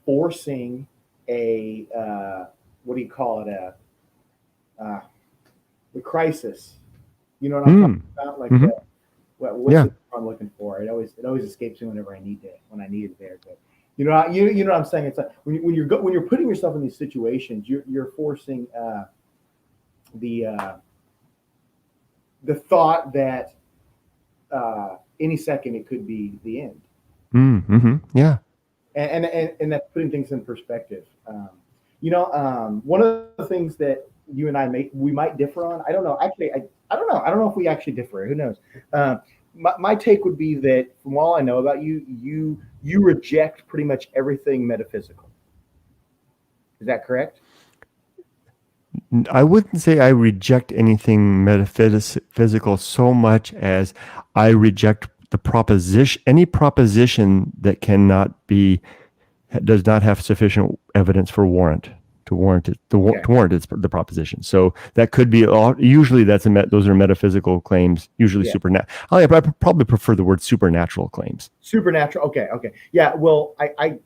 forcing a what do you call it, the crisis. You know what I'm talking about? Like what's the I'm looking for? It always escapes me whenever I need it there. But you know what I'm saying? It's like when you're putting yourself in these situations, you're forcing the thought that any second it could be the end. Yeah. And that's putting things in perspective. One of the things that you and I we might differ on. I don't know. Actually, I don't know. I don't know if we actually differ. Who knows? My take would be that from all I know about you reject pretty much everything metaphysical. Is that correct? I wouldn't say I reject anything metaphysical so much as I reject any proposition that does not have sufficient evidence to warrant the proposition. So that could be usually those are metaphysical claims, usually supernatural. I probably prefer the word supernatural claims. Supernatural. Okay. Yeah. Well, I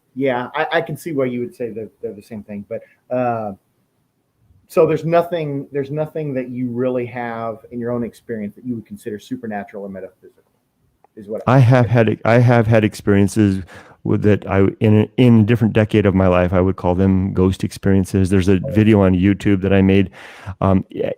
can see why you would say they're the same thing, but so there's nothing that you really have in your own experience that you would consider supernatural or metaphysical. Is what I have had experiences with that. In a different decade of my life, I would call them ghost experiences. There's a video on YouTube that I made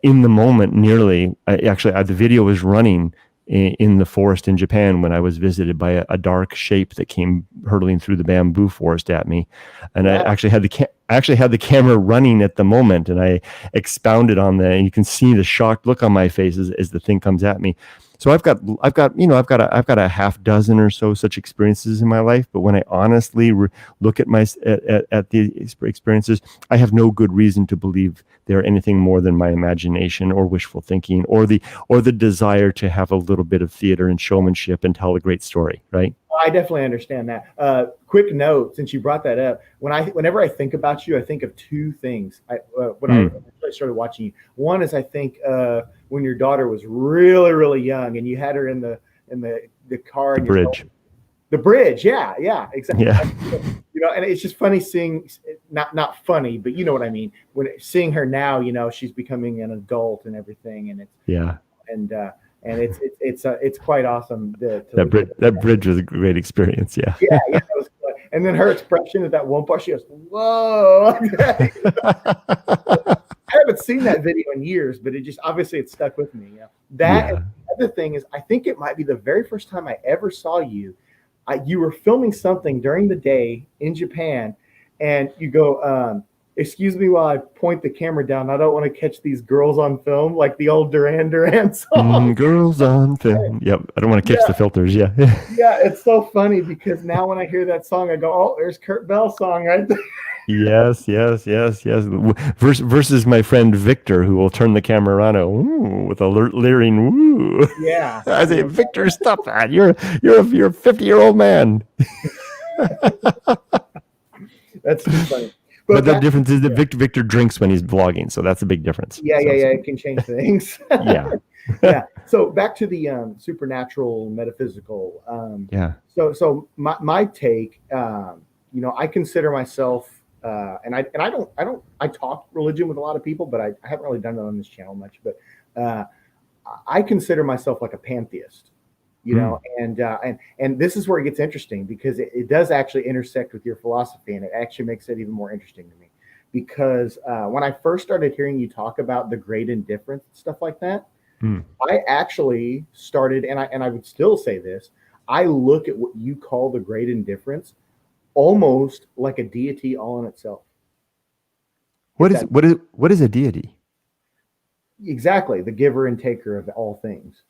in the moment. The video was running in the forest in Japan when I was visited by a dark shape that came hurtling through the bamboo forest at me, and I actually had the camera running at the moment, and I expounded on that, and you can see the shocked look on my face as the thing comes at me. So I've got a half dozen or so such experiences in my life. But when I honestly look at at the experiences, I have no good reason to believe they're anything more than my imagination or wishful thinking or the desire to have a little bit of theater and showmanship and tell a great story. Right. I definitely understand that. Quick note, since you brought that up, whenever I think about you, I think of two things. When I started watching you, one is I think when your daughter was really, really young, and you had her in the car, The bridge. The bridge, yeah, exactly. Yeah. And it's just funny seeing, not funny, but you know what I mean. When seeing her now, she's becoming an adult and everything, and it's quite awesome. That bridge was a great experience. Yeah. Yeah, that was cool. And then her expression at that one part, she goes, "Whoa!" I haven't seen that video in years, but it stuck with me. That Yeah. and the other thing is, I think it might be the very first time I ever saw you. You were filming something during the day in Japan, and you go, "Excuse me while I point the camera down. I don't want to catch these girls on film," like the old Duran Duran song. Girls on film. Yep. I don't want to catch the filters. Yeah. Yeah, it's so funny because now when I hear that song, I go, "Oh, there's Kurt Bell's song right there." Yes. Versus my friend Victor, who will turn the camera around with a leering woo. Yeah. I say, Victor, stop that! You're a 50-year-old man. That's too funny. But the difference is that Victor drinks when he's vlogging, so that's a big difference. Yeah, it can change things. Yeah. Yeah. So back to the supernatural, metaphysical. So my take, I consider myself, I talk religion with a lot of people, but I haven't really done it on this channel much. But I consider myself like a pantheist, and this is where it gets interesting because it does actually intersect with your philosophy, and it actually makes it even more interesting to me. Because when I first started hearing you talk about the great indifference and stuff like that, I actually started, and I would still say this, I look at what you call the great indifference almost like a deity all in itself. What is a deity? Exactly, the giver and taker of all things.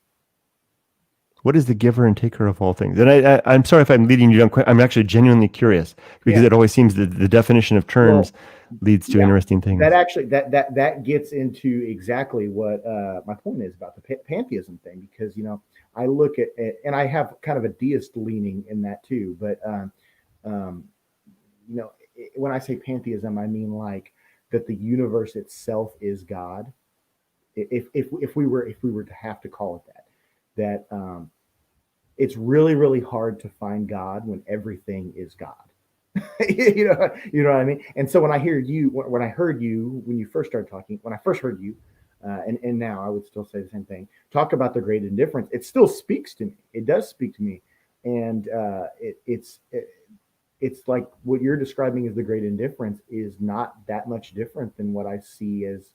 What is the giver and taker of all things? And I'm sorry if I'm leading you down. I'm actually genuinely curious because it always seems that the definition of terms leads to interesting things. That actually that gets into exactly what my point is about the pantheism thing, because I look at it, and I have kind of a deist leaning in that too. But when I say pantheism, I mean like that the universe itself is God. If we were to have to call it that it's really, really hard to find God when everything is God. you know what I mean? And so when I heard you when you first started talking, when I first heard you, and now I would still say the same thing, talk about the great indifference, it still speaks to me. It does speak to me. And it's like what you're describing as the great indifference is not that much different than what I see as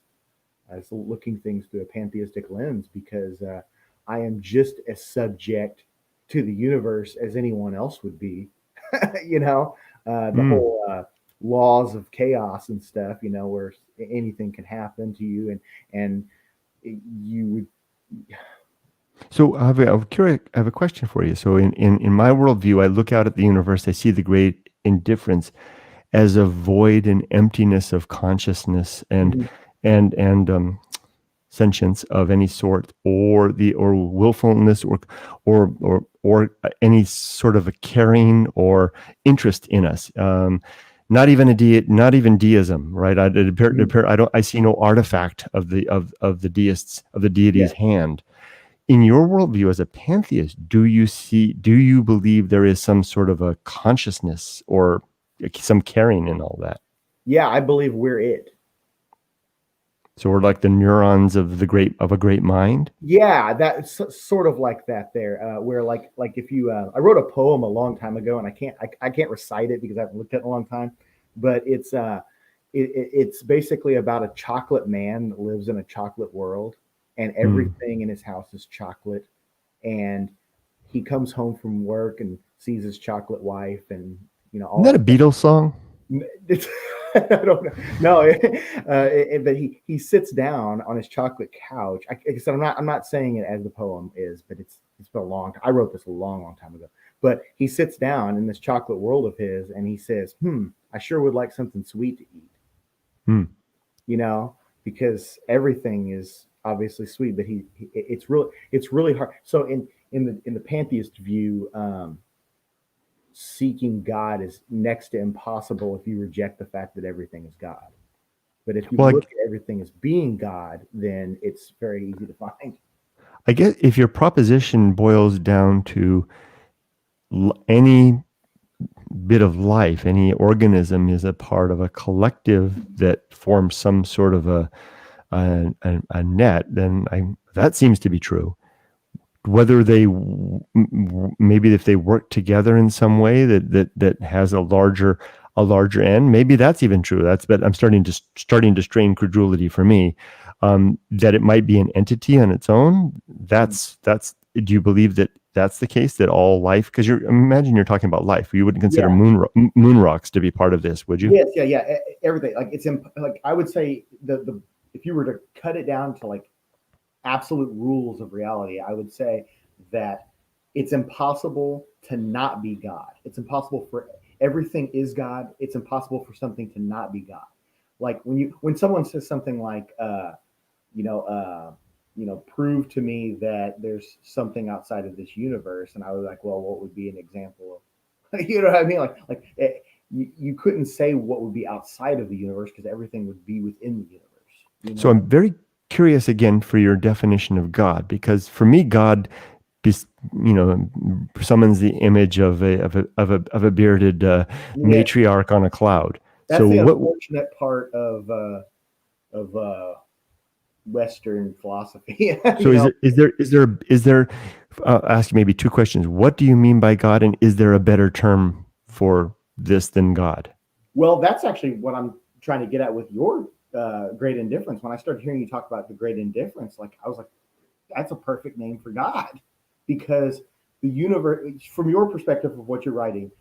looking things through a pantheistic lens, because I am just as subject to the universe as anyone else would be. The whole laws of chaos and stuff, where anything can happen to you, and you would. So I have a question for you. So in my worldview, I look out at the universe, I see the great indifference as a void and emptiness of consciousness and sentience of any sort, or willfulness, or any sort of a caring or interest in us. Not even deism, right? I see no artifact of the deity's hand. In your worldview as a pantheist, do you believe there is some sort of a consciousness or some caring in all that? Yeah, I believe we're it. So we're like the neurons of a great mind. Yeah, that's sort of like that there. Where like if you, I wrote a poem a long time ago, and I can't recite it because I haven't looked at it in a long time. But it's basically about a chocolate man that lives in a chocolate world, and everything in his house is chocolate. And he comes home from work and sees his chocolate wife, and all. Isn't that a Beatles song? I don't know. No, but he sits down on his chocolate couch. Like I said, I'm not saying it as the poem is, but it's been a long time. I wrote this a long time ago. But he sits down in this chocolate world of his, and he says, I sure would like something sweet to eat." Hmm. You know, because everything is obviously sweet, but it's really hard. So in the pantheist view, seeking God is next to impossible if you reject the fact that everything is God. But if you Well, look at everything as being God, then it's very easy to find. I guess if your proposition boils down to any bit of life, any organism is a part of a collective that forms some sort of a net, then that seems to be true. Whether they maybe if they work together in some way that has a larger end, maybe that's even true. But I'm starting to strain credulity for me, that it might be an entity on its own. That's Do you believe that that's the case, that all life? Because imagine you're talking about life. You wouldn't consider Yeah. moon rocks to be part of this, would you? Yes. Yeah. Everything. Like like I would say the if you were to cut it down to like absolute rules of reality, I would say that it's impossible to not be God. It's impossible for everything is God. It's impossible for something to not be God. Like when someone says something like, you know, uh, prove to me that there's something outside of this universe, and I was like, well, what would be an example of, you know what I mean? You couldn't say what would be outside of the universe because everything would be within the universe. You So know? I'm very curious again for your definition of God, because for me, God, summons the image of a bearded Yeah, matriarch on a cloud. So that's the what? unfortunate part of Western philosophy. So is there? Ask maybe two questions. What do you mean by God, and is there a better term for this than God? Well, that's actually what I'm trying to get at with your Great Indifference. When I started hearing you talk about the Great Indifference, like I was like, that's a perfect name for God, because the universe, from your perspective of what you're writing,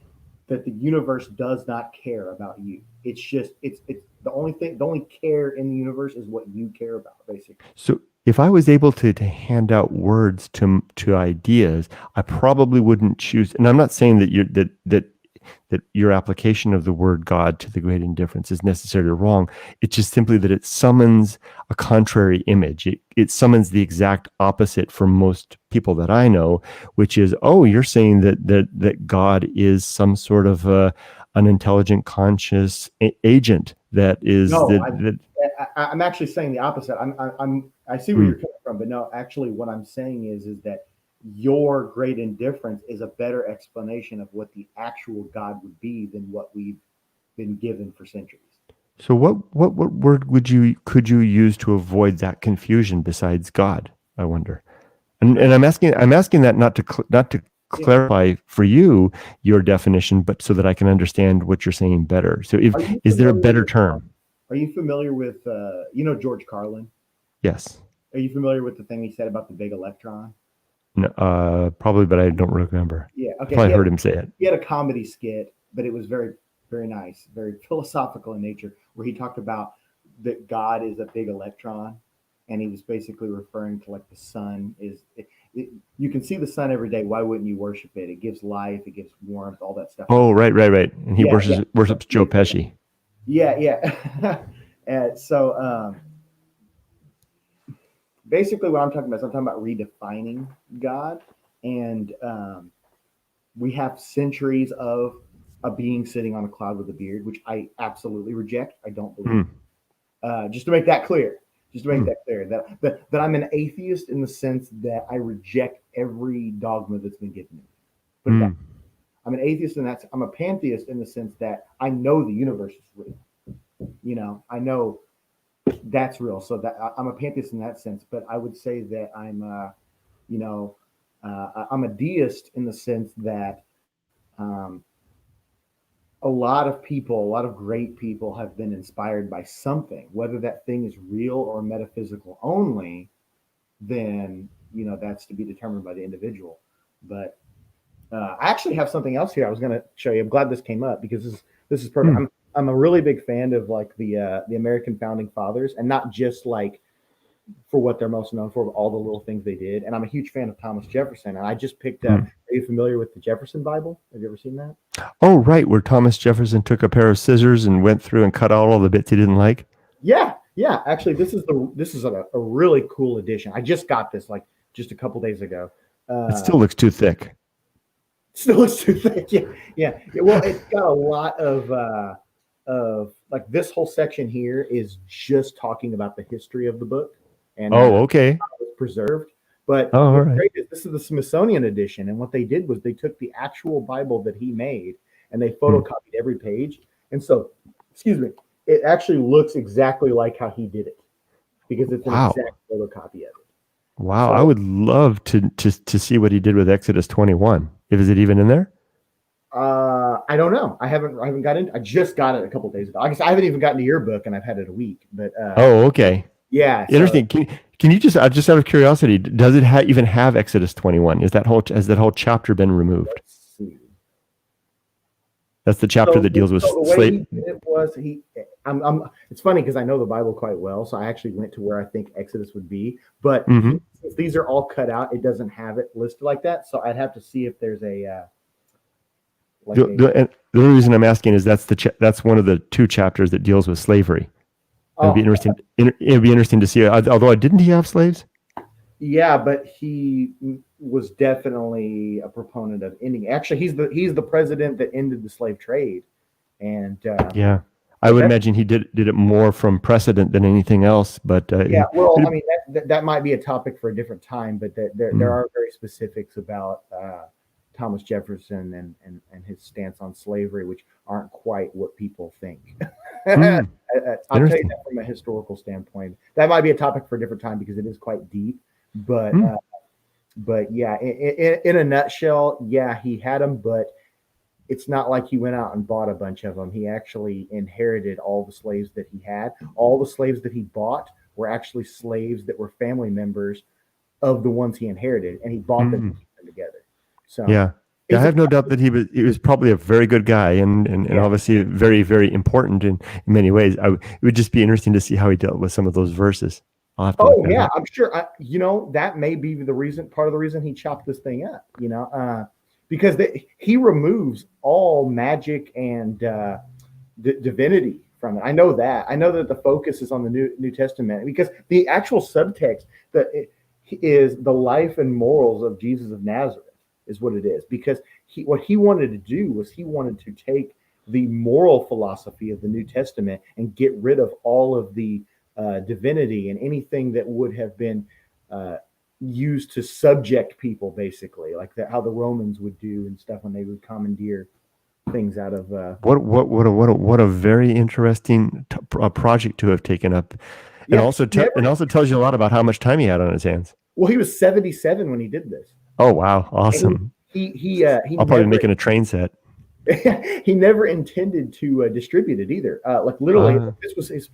that the universe does not care about you. It's just it's the only thing, the only care in the universe is what you care about, basically. So if I was able to hand out words to ideas, I probably wouldn't choose. And I'm not saying that your application of the word God to the Great Indifference is necessarily wrong. It's just simply that it summons a contrary image. It summons the exact opposite for most people that I know, which is, oh, you're saying that God is some sort of an intelligent, conscious agent that is No, that. I'm actually saying the opposite. I see where Hmm. you're coming from, but no, actually, what I'm saying is that your Great Indifference is a better explanation of what the actual God would be than what we've been given for centuries. So what word could you use to avoid that confusion besides God? I wonder. And I'm asking that not to Yeah. clarify for you your definition, but so that I can understand what you're saying better. So if Are you is there a familiar better with term? Are you familiar with George Carlin? Yes. Are you familiar with the thing he said about the big electron? No, probably, but I don't remember. Yeah. I Okay. probably heard him say it. He had a comedy skit, but it was very, very nice, very philosophical in nature, where he talked about that God is a big electron, and he was basically referring to like the sun is. You can see the sun every day. Why wouldn't you worship it? It gives life, it gives warmth, all that stuff. Oh, right. And he Yeah, worships Joe Pesci. yeah. And so basically, what I'm talking about is I'm talking about redefining God, and we have centuries of a being sitting on a cloud with a beard, which I absolutely reject. I don't Hmm. believe. Just to make that clear, Hmm. that I'm an atheist in the sense that I reject every dogma that's been given me. Put it Hmm. that. I'm an atheist, and I'm a pantheist in the sense that I know the universe is real. I know that's real. So that I'm a pantheist in that sense. But I would say that you know, I'm a deist in the sense that um, a lot of people, a lot of great people have been inspired by something, whether that thing is real or metaphysical only, then, that's to be determined by the individual. But I actually have something else here I was going to show you. I'm glad this came up because this is perfect. Hmm. I'm a really big fan of like the American founding fathers, and not just like for what they're most known for, but all the little things they did. And I'm a huge fan of Thomas Jefferson. And I just picked up. Hmm. Are you familiar with the Jefferson Bible? Have you ever seen that? Oh, right, where Thomas Jefferson took a pair of scissors and went through and cut out all the bits he didn't like. Yeah, yeah. Actually, this is a really cool edition. I just got this like just a couple days ago. It still looks too thick. Still looks too thick. Yeah, yeah. Well, it's got a lot of like this whole section here is just talking about the history of the book and Oh, okay. it was preserved. But Oh, all what's right. great is this is the Smithsonian edition, and what they did was they took the actual Bible that he made and they Hmm. photocopied every page. And so, excuse me, it actually looks exactly like how he did it because it's an Wow. exact photocopy of it. Wow. I So would love to see what he did with Exodus 21. Is it even in there? I don't know. I haven't got into. I just got it a couple days ago. I guess I haven't even gotten to your book, and I've had it a week. But Oh, okay. yeah. So Interesting. Can you just out of curiosity, does it even have Exodus 21? Has that whole chapter been removed? let's see. That's the chapter that deals with So the way slave. he did it was he. It's funny because I know the Bible quite well, so I actually went to where I think Exodus would be. But Hmm. since these are all cut out, it doesn't have it listed like that. So I'd have to see if there's a like a. And the only reason I'm asking is that's one of the two chapters that deals with slavery. It'd be Oh, interesting. It'd be interesting to see. Although didn't he have slaves? yeah, but he was definitely a proponent of ending. Actually, he's the president that ended the slave trade, and Yeah, I but would that's imagine he did it more from precedent than anything else. But yeah. Well, I mean that might be a topic for a different time, but there mm, are very specifics about Thomas Jefferson and his stance on slavery, which aren't quite what people think. mm, I'll tell you interesting. that from a historical standpoint. That might be a topic for a different time because it is quite deep, but. Mm, But yeah, in a nutshell, yeah, he had them, but it's not like he went out and bought a bunch of them. He actually inherited all the slaves that he had. All the slaves that he bought were actually slaves that were family members of the ones he inherited, and he bought them to mm. keep them together. So Yeah. Yeah, I he's a have no doubt that he was probably a very good guy and yeah. obviously very, very important in many ways. It would just be interesting to see how he dealt with some of those verses. I'll have to look Oh that yeah, up. I'm sure. That may be the reason, part of the reason he chopped this thing up. Because he removes all magic and divinity from it. I know that. I know that the focus is on the New Testament because the actual subtext that is the life and morals of Jesus of Nazareth is what it is. Because what he wanted to do was he wanted to take the moral philosophy of the New Testament and get rid of all of the divinity and anything that would have been uh, used to subject people, basically, like how the Romans would do and stuff when they would commandeer things out of. What a very interesting project to have taken up, and Yeah, he never. also tells you a lot about how much time he had on his hands. Well, he was 77 when he did this, Oh wow, and awesome! he I'll probably be never making a train set. he never intended to distribute it either. Like literally, Uh, this was his.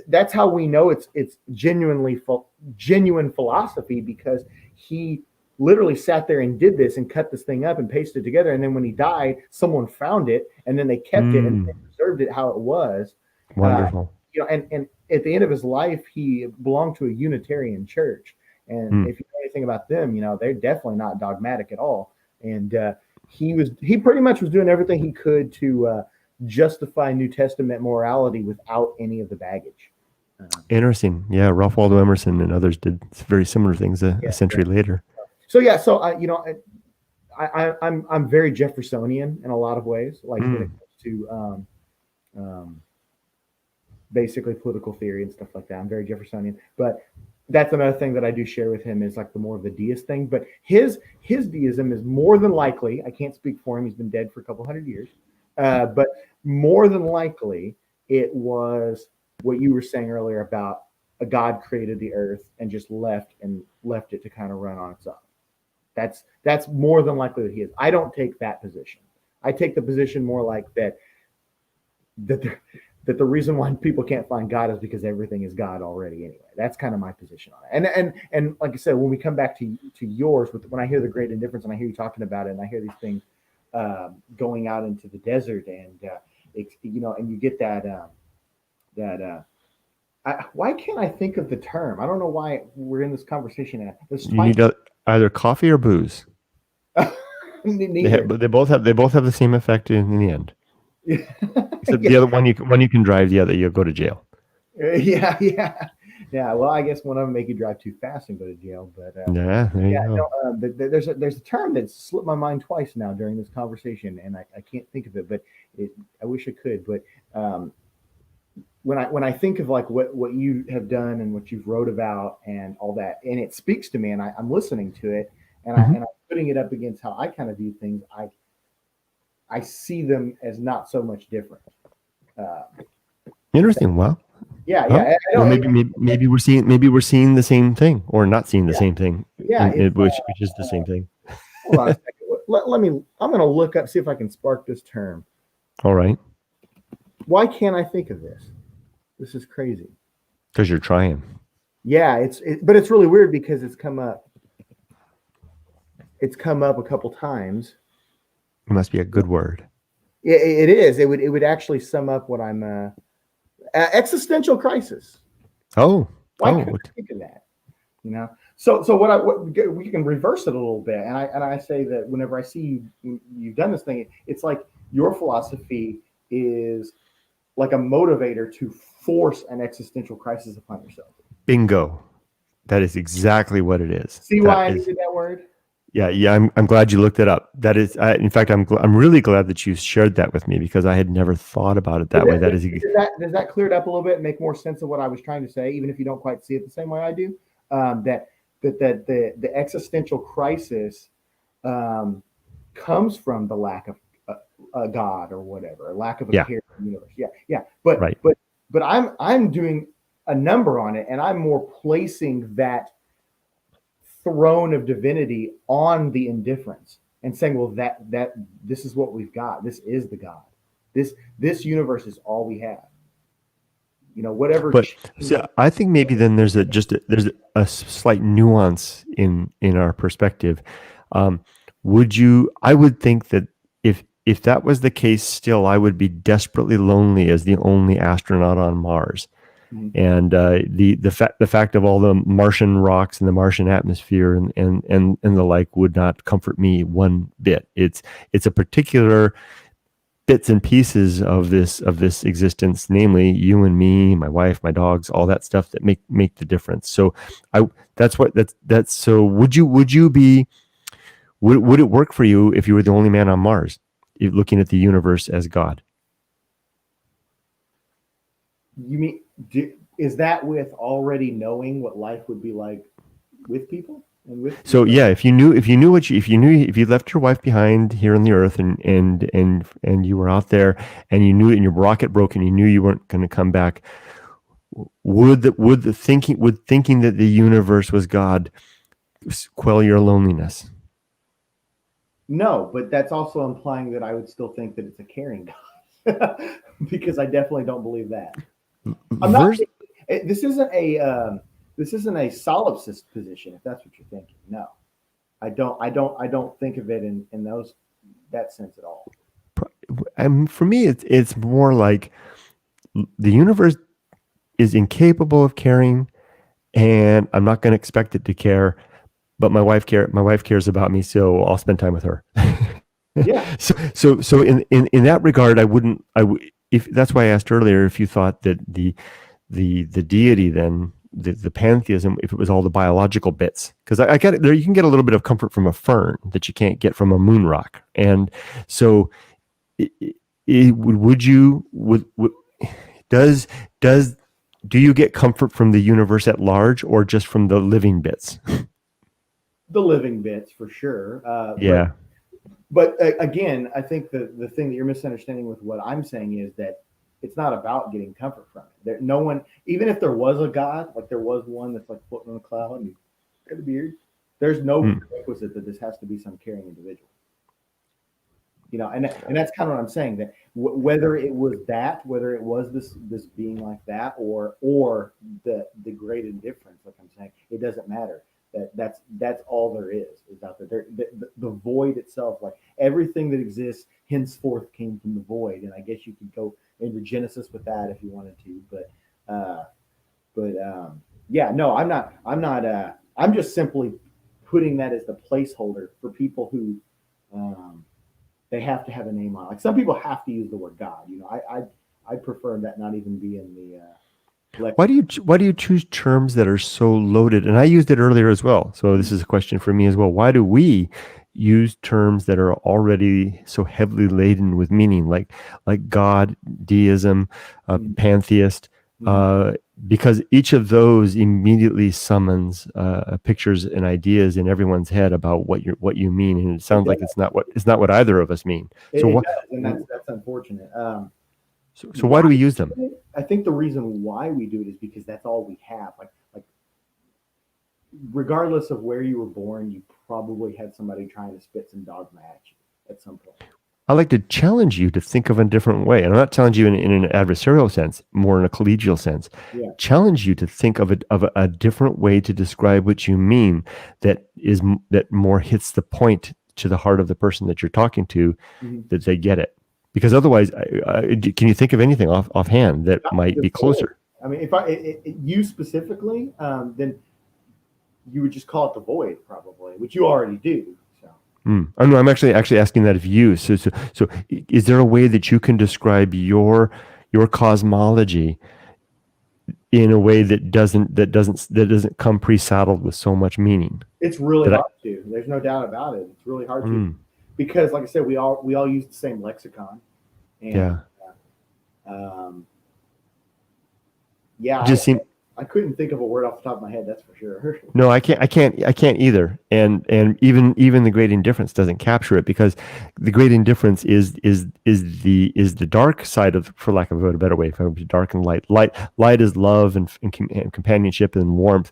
That's how we know it's genuine philosophy because he literally sat there and did this and cut this thing up and pasted it together. And then when he died, someone found it and then they kept it and they preserved it how it was. Uh, Wonderful. and at the end of his life, he belonged to a Unitarian church. And Mm, if you know anything about them, they're definitely not dogmatic at all. And he pretty much was doing everything he could to justify New Testament morality without any of the baggage. interesting. Yeah, Ralph Waldo Emerson and others did very similar things a Yeah, yeah. century later. So yeah, so I'm very Jeffersonian in a lot of ways, like when it Mm, comes to um, basically political theory and stuff like that. I'm very Jeffersonian, but that's another thing that I do share with him is like the more of the deist thing. But his deism is more than likely. I can't speak for him; he's been dead for a couple hundred years, but more than likely it was what you were saying earlier about a God created the earth and just left it to kind of run on its own. That's more than likely that he is. I don't take that position. I take the position more like that that the reason why people can't find God is because everything is God already anyway. That's kind of my position on it. And like I said, when we come back to yours, when I hear the Great Indifference and I hear you talking about it, and I hear these things going out into the desert, and and you get why can't I think of the term? I don't know why we're in this conversation. You need either coffee or booze. Neither. They both have the same effect in the end. Except the Yeah. other one you can drive, the other you go to jail. Yeah. Well, I guess one of them make you drive too fast and go to jail. But Yeah, there you go. no, there's a term that's slipped my mind twice now during this conversation, and I can't think of it. But I wish I could. But when I think of like what you have done and what you've wrote about and all that, and it speaks to me, and I'm listening to it, and I'm putting it up against how I kind of view things. I see them as not so much different. Interesting. Well, yeah. Well, maybe we're seeing the same thing, or not seeing the same thing. Yeah, which is the same thing. Hold on a second. Let me. I'm going to look up, see if I can spark this term. All right. Why can't I think of this? This is crazy. Because you're trying. Yeah, but it's really weird because it's come up. It's come up a couple times. It must be a good word. It is. It would actually sum up what I'm. Existential crisis. Oh. Why can't I think of that? So what we can reverse it a little bit, and I say that whenever I see you've done this thing, it's like your philosophy is like a motivator to force an existential crisis upon yourself. Bingo. That is exactly what it is. See why I needed that word? Yeah. I'm glad you looked it up. That is, in fact, I'm really glad that you shared that with me because I had never thought about it that way. Does that clear it up a little bit and make more sense of what I was trying to say, even if you don't quite see it the same way I do? That the existential crisis comes from the lack of a God or whatever, a lack of a care in the universe. Yeah. But I'm doing a number on it, and I'm more placing that throne of divinity on the indifference and saying, well, that this is what we've got. This is the God. This universe is all we have. Whatever. But so I think maybe then there's a slight nuance in our perspective. I would think that if that was the case, still I would be desperately lonely as the only astronaut on Mars. Mm-hmm. And the fact of all the Martian rocks and the Martian atmosphere and the like would not comfort me one bit. It's a particular bits and pieces of this existence, namely you and me, my wife, my dogs, all that stuff that make the difference. So so would it work for you if you were the only man on Mars, looking at the universe as God? You mean, is that with already knowing what life would be like with people and with? So yeah, if you left your wife behind here on the earth and you were out there and you knew and your rocket broke and you knew you weren't going to come back, would thinking that the universe was God quell your loneliness? No, but that's also implying that I would still think that it's a caring God, because I definitely don't believe that. This isn't a solipsist position, if that's what you're thinking. No, I don't think of it in that sense at all. For me, it's more like the universe is incapable of caring, and I'm not going to expect it to care. But my wife cares about me, so I'll spend time with her. Yeah. So in that regard, if that's why I asked earlier if you thought that the deity, then the pantheism, if it was all the biological bits, because I get it there, you can get a little bit of comfort from a fern that you can't get from a moon rock, and so do you get comfort from the universe at large or just from the living bits? The living bits for sure. Yeah. But again, I think the thing that you're misunderstanding with what I'm saying is that it's not about getting comfort from it. No one, even if there was a God, like there was one that's like floating on a cloud and he's got a beard, there's no prerequisite that this has to be some caring individual. And that's kind of what I'm saying, that whether it was this being like that, or the great indifference, like I'm saying, it doesn't matter. That's all there is out there. The void itself, like everything that exists henceforth came from the void. And I guess you could go into Genesis with that if you wanted to, uh, yeah, no, I'm just simply putting that as the placeholder for people who um, they have to have a name on. Like some people have to use the word God. I prefer that not even be in the lexicon. Why do you choose terms that are so loaded? And I used it earlier as well. So this is a question for me as well. Why do we use terms that are already so heavily laden with meaning, like God, deism, Mhm. pantheist? Mhm. Uh, because each of those immediately summons pictures and ideas in everyone's head about what you mean, and it It sounds does. like it's not what either of us mean. So It what? does, and that's unfortunate. So why Why do we we use them? do it? I think the reason why we do it is because that's all we have. Like regardless of where you were born, you probably had somebody trying to spit some dogma at you at some point. I like to challenge you to think of a different way. And I'm not challenging you in an adversarial sense, more in a collegial sense. Yeah. Challenge you to think of a different way to describe what you mean that more hits the point to the heart of the person that you're talking to, Mhm. that they get it. Because otherwise, can you think of anything offhand that Not might the be void. closer? I mean, if you specifically, then you would just call it the void, probably, which you already do. So Oh, no, I'm actually asking that of you. So, is there a way that you can describe your cosmology in a way that doesn't come pre-saddled with so much meaning? it's really That I hard to. There's no doubt about it. It's really hard to mm, because, like I said, we all use the same lexicon, and yeah, um, yeah, it just seems I couldn't think of a word off the top of my head. That's for sure. no, I can't either. And even the Great Indifference doesn't capture it, because the Great Indifference is the dark side of, for lack of a better way, if I would, dark and light. Light is love and companionship and warmth.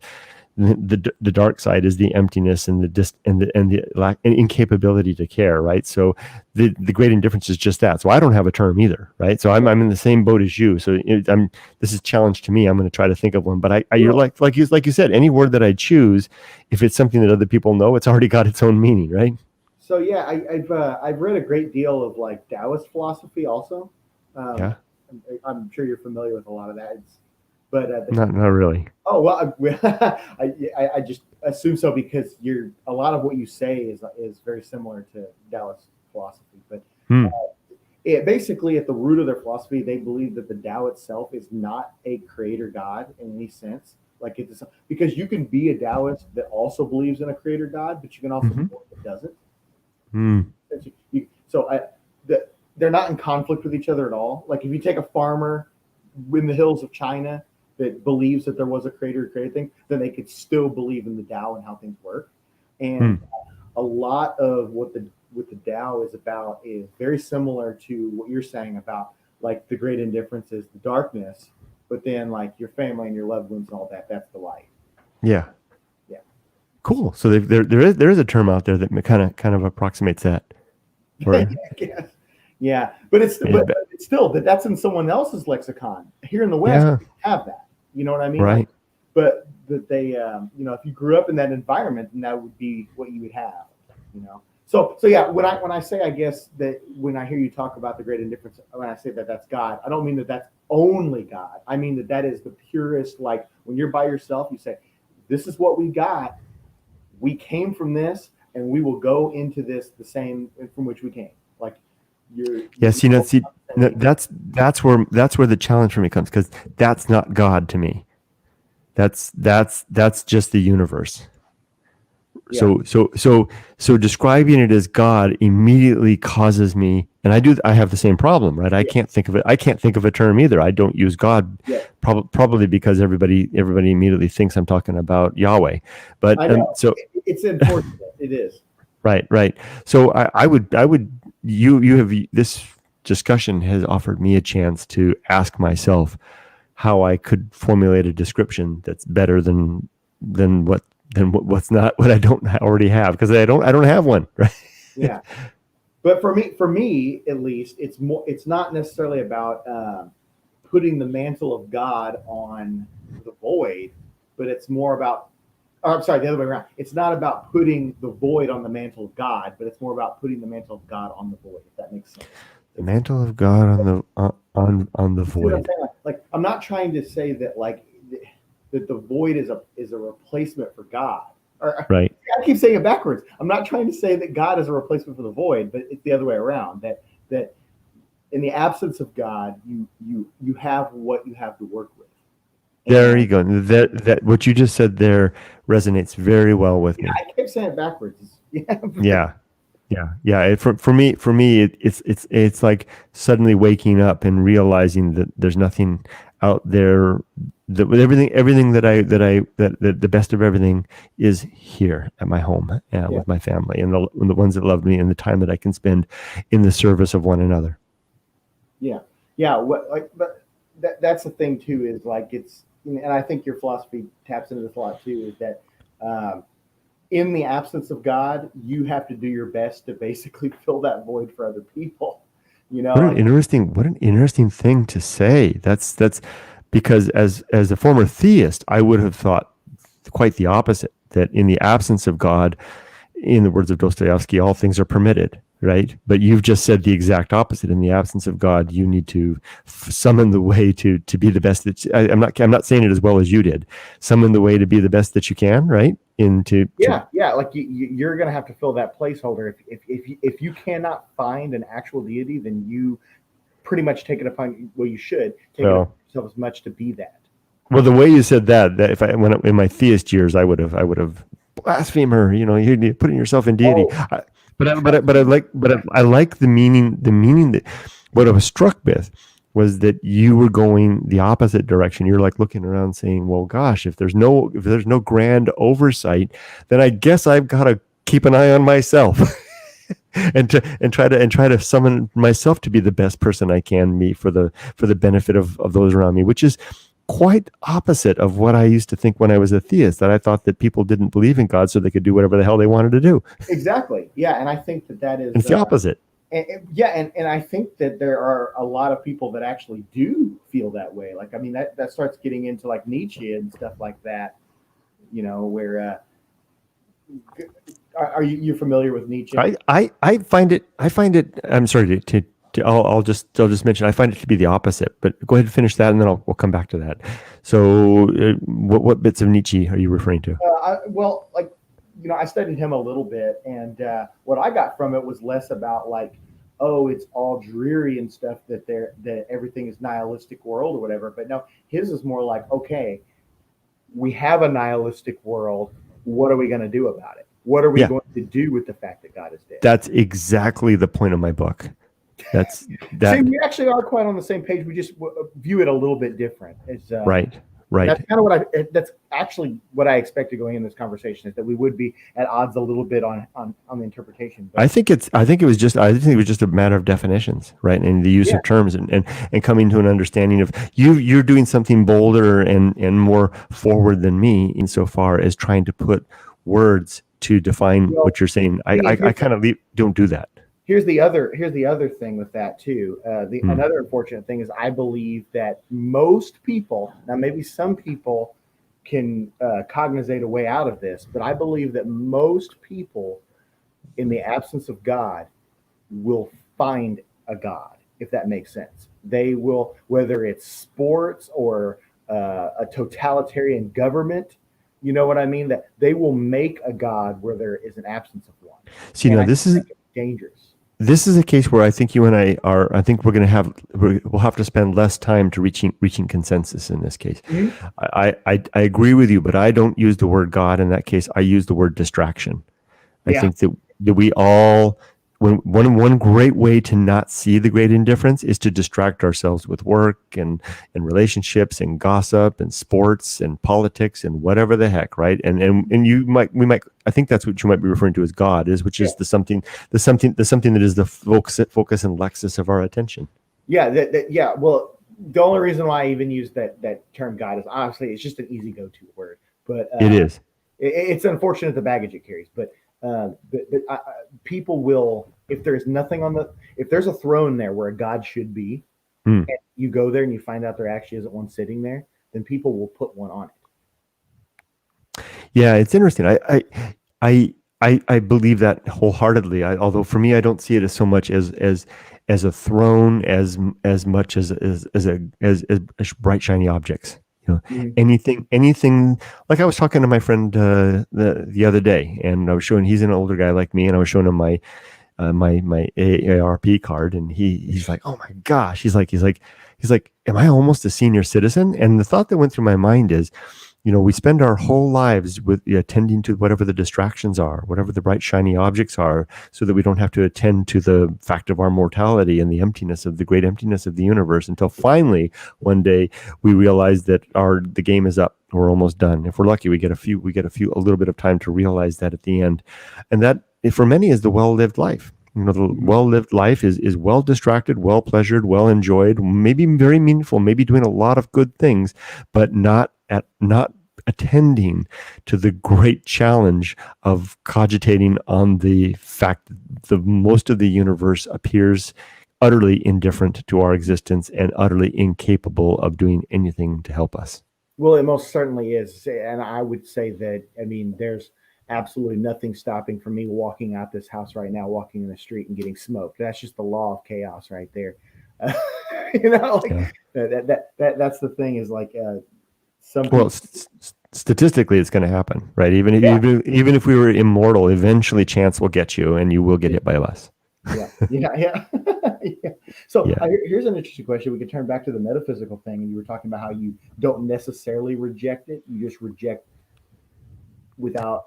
The dark side is the emptiness and the lack and incapability to care, right? So the Great Indifference is just that. So I don't have a term either, right? So I'm in the same boat as you. So this is a challenge to me. I'm going to try to think of one, but you're Well, like you said, any word that I choose, if it's something that other people know, it's already got its own meaning, right? so yeah, I've read a great deal of like Taoist philosophy also. Um, Yeah, I'm sure you're familiar with a lot of that. But not really. oh well, I just assume so because you're a lot of what you say is very similar to Taoist philosophy. But Hmm. it basically at the root of their philosophy, they believe that the Tao itself is not a creator God in any sense. Like it's because you can be a Taoist that also believes in a creator God, but you can also be Mm-hmm. one that doesn't. Hmm. So they're not in conflict with each other at all. Like if you take a farmer in the hills of China that believes that there was a creator who created things, then they could still believe in the Tao and how things work. Hmm. And a lot of what the Tao is about is very similar to what you're saying about like the great indifference is the darkness, but then like your family and your loved ones and all that, that's the light. Yeah. Yeah. Cool. So there is a term out there that kind of approximates that. I Or guess. Yeah, but and it's still that's in someone else's lexicon. Here in the West, yeah, we don't have that. You know what I mean? Like, right. but they, if you grew up in that environment, then that would be what you would have. So yeah, when I say I guess that when I hear you talk about the great indifference, when I say that that's God, I don't mean that that's only God. I mean that is the purest. Like when you're by yourself, you say, "This is what we got. We came from this, and we will go into this the same from which we came." Like you're Yes, that's where the challenge for me comes, because that's not God to me. That's just the universe. yeah. So describing it as God immediately causes me, and I have the same problem, right? I Yeah. can't think of it. I can't think of a term either. I don't use God, Yeah. probably because everybody immediately thinks I'm talking about Yahweh. But I know. so It's unfortunate. It is. right. So I would you have this discussion has offered me a chance to ask myself how I could formulate a description that's better than what's not what I don't already have, because I don't have one, right? Yeah. But for me at least, it's not necessarily about putting the mantle of God on the void, but it's more about or I'm sorry, the other way around. It's not about putting the void on the mantle of God, but it's more about putting the mantle of God on the void. If that makes sense. The mantle of God on the on the You see what I'm void. saying? Like, I'm not trying to say that that the void is a replacement for God. Or Right. I keep saying it backwards. I'm not trying to say that God is a replacement for the void, but it's the other way around. That in the absence of God, you have what you have to work with. There And you go. That what you just said there resonates very well with me. I kept saying it backwards. Yeah, Yeah. Yeah. For me, it's like suddenly waking up and realizing that there's nothing out there. That with everything that the best of everything is here at my home yeah, with my family and the ones that love me and the time that I can spend in the service of one another. yeah, yeah. But that's the thing too. Is like and I think your philosophy taps into this a lot too. Is that um, in the absence of God, you have to do your best to basically fill that void for other people. You know, like What an interesting thing to say. That's because as a former theist, I would have thought quite the opposite. That in the absence of God, in the words of Dostoevsky, all things are permitted, right? But you've just said the exact opposite. In the absence of God, you need to summon the way to be the best that I'm not saying it as well as you did. Summon the way to be the best that you can, right? yeah. Like you're going to have to fill that placeholder. If you cannot find an actual deity, then you pretty much take it upon. Well, you should take it upon Well, yourself as much to be that. well, the way you said that if I when in my theist years, I would have blasphemer. You're putting yourself in deity. Oh, I like the meaning. The meaning that what I was struck with was that you were going the opposite direction. You're like looking around, saying, "Well, gosh, if there's no grand oversight, then I guess I've got to keep an eye on myself." and try to summon myself to be the best person I can be for the benefit of those around me, which is quite opposite of what I used to think when I was a theist, that I thought that people didn't believe in God so they could do whatever the hell they wanted to do. exactly. Yeah, and I think that is It's the opposite. and I think that there are a lot of people that actually do feel that way. Like, I mean, that starts getting into like Nietzsche and stuff like that. Where are you familiar with Nietzsche? I find it. I'm sorry I'll just mention I find it to be the opposite. But go ahead and finish that, and then we'll come back to that. So, what bits of Nietzsche are you referring to? Well, like, I studied him a little bit, and what I got from it was less about like, oh, it's all dreary and stuff that everything is nihilistic world or whatever. But no, his is more like, okay, we have a nihilistic world. What are we going to do about it? What are we Yeah, going to do with the fact that God is dead? that's exactly the point of my book. That's See, that. we actually are quite on the same page. We just view it a little bit different. Right, And that's right. kind of that's actually what I expected going in this conversation, is that we would be at odds a little bit on the interpretation. But I think it was just a matter of definitions, right? And the use yeah, of terms and coming to an understanding of you're doing something bolder and more forward than me insofar as trying to put words to define well, what you're saying. I, see, I, and I kind of don't do that. here's the other thing with that too. The Hmm. Another unfortunate thing is I believe that most people, now maybe some people can cognizate a way out of this, but I believe that most people, in the absence of God, will find a God, if that makes sense. They will, whether it's sports or a totalitarian government, you know what I mean? That they will make a God where there is an absence of one. See, And now I this think is that's dangerous. this is a case where I think you and I are. I think we'll have to spend less time to reaching consensus in this case. Mhm. I agree with you, but I don't use the word God in that case. I use the word distraction. I Yeah. think that we all one great way to not see the great indifference is to distract ourselves with work and relationships and gossip and sports and politics and whatever the heck, right? And we might I think that's what you might be referring to as God is, which Yeah. is the something that is the focus and lexus of our attention. Yeah. Yeah. Well, the only reason why I even use that term God is obviously it's just an easy go-to word, but It is. it's unfortunate the baggage it carries. But people will, if there's nothing if there's a throne there where a God should be, Hmm. and you go there and you find out there actually isn't one sitting there, then people will put one on it. Yeah, it's interesting. I believe that wholeheartedly. Although for me, I don't see it as so much as a throne as much as bright shiny objects. You know, Mhm. anything. Like I was talking to my friend the other day, and I was showing. He's an older guy like me, and I was showing him my AARP card, and he's like, oh my gosh, he's like, am I almost a senior citizen? And the thought that went through my mind is, you know, we spend our whole lives with attending to whatever the distractions are, whatever the bright shiny objects are, so that we don't have to attend to the fact of our mortality and the emptiness of the great emptiness of the universe, until finally one day we realize that the game is up. We're almost done. If we're lucky, we get a little bit of time to realize that at the end. And that, for many, is the well-lived life. You know, the well-lived life is well distracted, well pleasured, well enjoyed, maybe very meaningful, maybe doing a lot of good things, but not attending to the great challenge of cogitating on the fact that the most of the universe appears utterly indifferent to our existence and utterly incapable of doing anything to help us. Well, it most certainly is. And I would say that, I mean, there's absolutely nothing stopping from me walking out this house right now, walking in the street and getting smoked. That's just the law of chaos right there. Uh, like Yeah. that's the thing is like some Well, people, statistically, it's going to happen, right? yeah, Even if we were immortal, eventually chance will get you, and you will get hit by a bus. yeah. Yeah. So Yeah. here's an interesting question. We could turn back to the metaphysical thing, and you were talking about how you don't necessarily reject it; you just reject without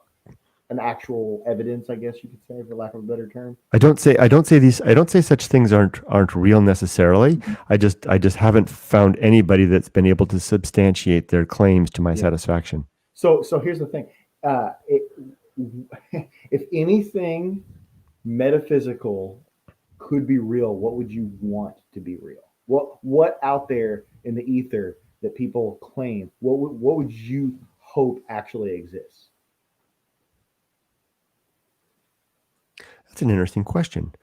an actual evidence, I guess you could say, for lack of a better term. I don't say such things aren't real necessarily. I just haven't found anybody that's been able to substantiate their claims to my Yeah. satisfaction. So here's the thing. It, if anything metaphysical could be real, what would you want to be real? What out there in the ether that people claim? What would you hope actually exists? That's an interesting question.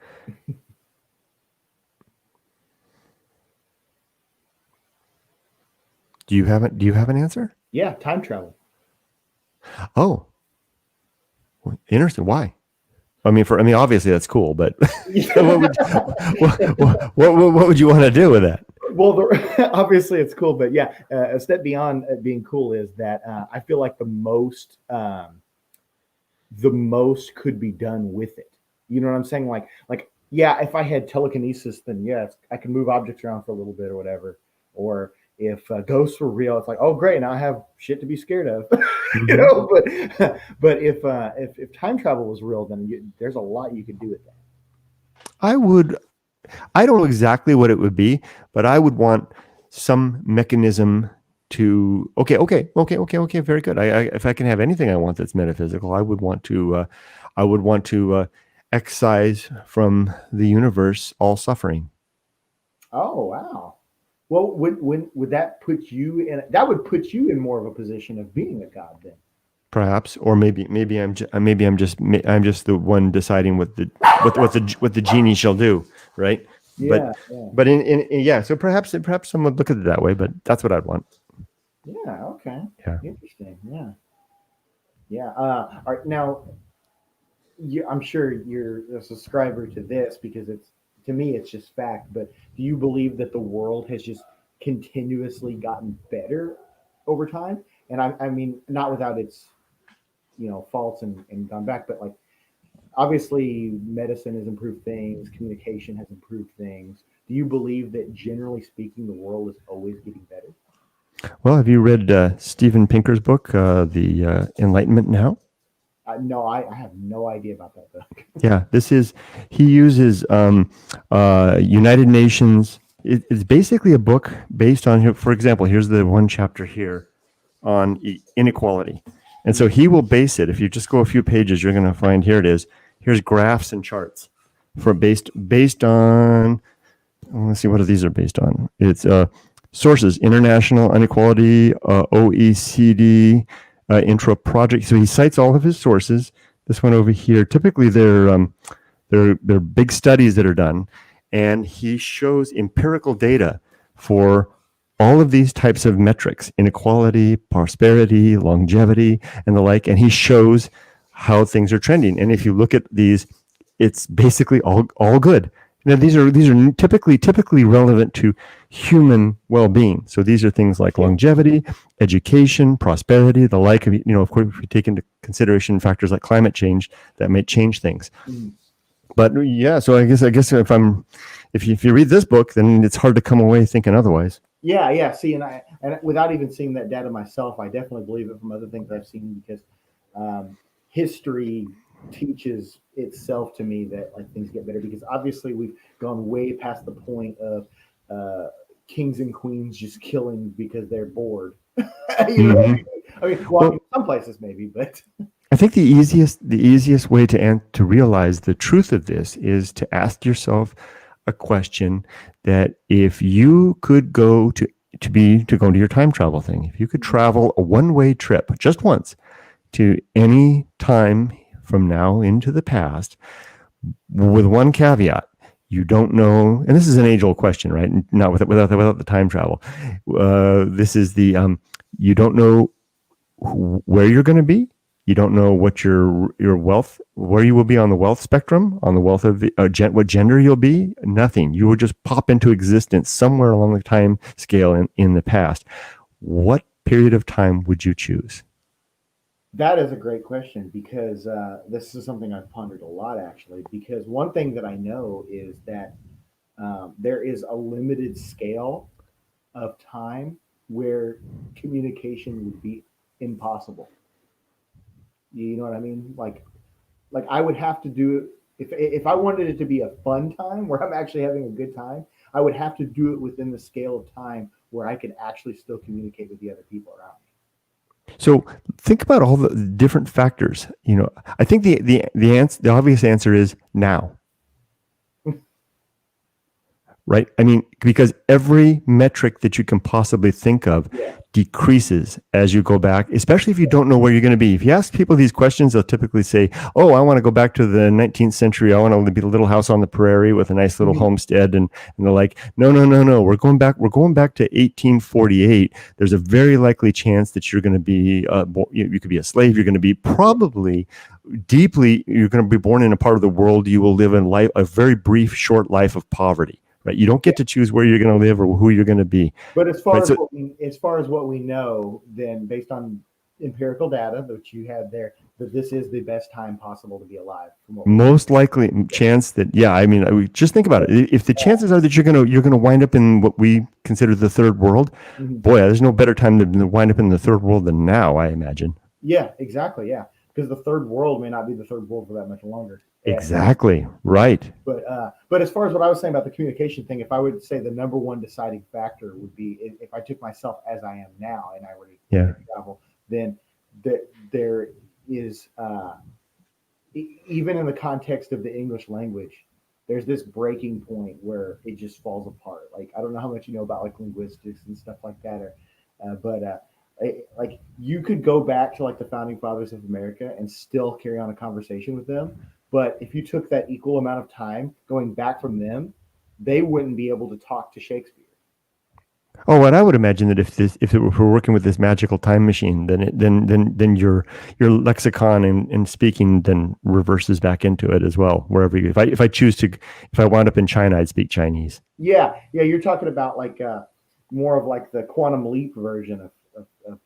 Do you have an answer? Yeah, time travel. Oh, interesting. Why? I mean, obviously that's cool, but what would what would you want to do with that? Well, obviously it's cool, but yeah, a step beyond being cool is that I feel like the most could be done with it. You know what I'm saying? Like yeah, if I had telekinesis, then yes, I can move objects around for a little bit or whatever. Or if ghosts were real, it's like, oh great, now I have shit to be scared of. You Hmm. know, but if time travel was real, then there's a lot you could do with that. I would. I don't know exactly what it would be, but I would want some mechanism to. Okay. Very good. If I can have anything I want that's metaphysical, I would want to. I would want to excise from the universe all suffering. Oh wow. Well, would that put you in? That would put you in more of a position of being a god then. Perhaps, or I'm just the one deciding what the genie shall do, right? But Yeah, yeah, yeah, so perhaps some would look at it that way, but that's what I'd want. yeah. Okay, Yeah. interesting. Yeah, yeah. All right, now I'm sure you're a subscriber to this because it's to me it's just fact. But do you believe that the world has just continuously gotten better over time? And I mean, not without its faults and gone back, but like obviously medicine has improved things, communication has improved things. Do you believe that generally speaking, the world is always getting better? Well, have you read Steven Pinker's book, The Enlightenment Now? No, I have no idea about that book. Yeah, he uses United Nations. It's basically a book based on, for example, here's the one chapter here on inequality. And so he will base it. If you just go a few pages, you're going to find here it is. Here's graphs and charts for based on. Let's see what these are based on. It's sources: international inequality, OECD, intra project. So he cites all of his sources. This one over here. Typically, they're big studies that are done, and he shows empirical data for all of these types of metrics, inequality, prosperity, longevity, and the like, and he shows how things are trending. And if you look at these, it's basically all good. Now these are typically relevant to human well-being. So these are things like longevity, education, prosperity, the like. Of course, if we take into consideration factors like climate change, that may change things. But yeah, so I guess if you read this book, then it's hard to come away thinking otherwise. Yeah. See, and without even seeing that data myself, I definitely believe it from other things I've seen, because history teaches itself to me that like things get better, because obviously we've gone way past the point of kings and queens just killing because they're bored. You know what I mean? I mean, well, in some places maybe, but I think the easiest way to realize the truth of this is to ask yourself a question that if you could go to go into your time travel thing, if you could travel a one-way trip just once to any time from now into the past, with one caveat, you don't know, and this is an age-old question, right? Not without the time travel. This is the you don't know where you're going to be. You don't know what your wealth, where you will be on the wealth spectrum, on the wealth of what gender you'll be. Nothing. You will just pop into existence somewhere along the time scale in the past. What period of time would you choose? That is a great question, because this is something I've pondered a lot, actually, because one thing that I know is that there is a limited scale of time where communication would be impossible. You know what I mean? Like I would have to do it if I wanted it to be a fun time where I'm actually having a good time. I would have to do it within the scale of time where I could actually still communicate with the other people around me. So think about all the different factors. I think the obvious answer is now. Right? I mean, because every metric that you can possibly think of decreases as you go back, especially if you don't know where you're going to be. If you ask people these questions, they'll typically say, oh, I want to go back to the 19th century. I want to be a little house on the prairie with a nice little homestead. And they're like, no. We're going back to 1848. There's a very likely chance that you're going to be, you could be a slave. You're going to be probably you're going to be born in a part of the world. You will live in a very brief, short life of poverty. Right, you don't get to choose where you're going to live or who you're going to be. But as far as what we know, then based on empirical data that you had there, that this is the best time possible to be alive. Most likely chance that, I mean, just think about it. If the chances are that you're going to wind up in what we consider the third world, boy, there's no better time to wind up in the third world than now, I imagine. Yeah, exactly. Yeah, because the third world may not be the third world for that much longer. Exactly. Right. But as far as what I was saying about the communication thing, if I would say the number one deciding factor would be if I took myself as I am now and I were to travel, then there is even in the context of the English language, there's this breaking point where it just falls apart. Like, I don't know how much you know about like linguistics and stuff like that, but like you could go back to like the founding fathers of America and still carry on a conversation with them. But if you took that equal amount of time going back from them, they wouldn't be able to talk to Shakespeare. Oh, and I would imagine that if we're working with this magical time machine, then your lexicon and speaking then reverses back into it as well. Wherever if I wound up in China, I'd speak Chinese. Yeah. You're talking about like more of like the quantum leap version of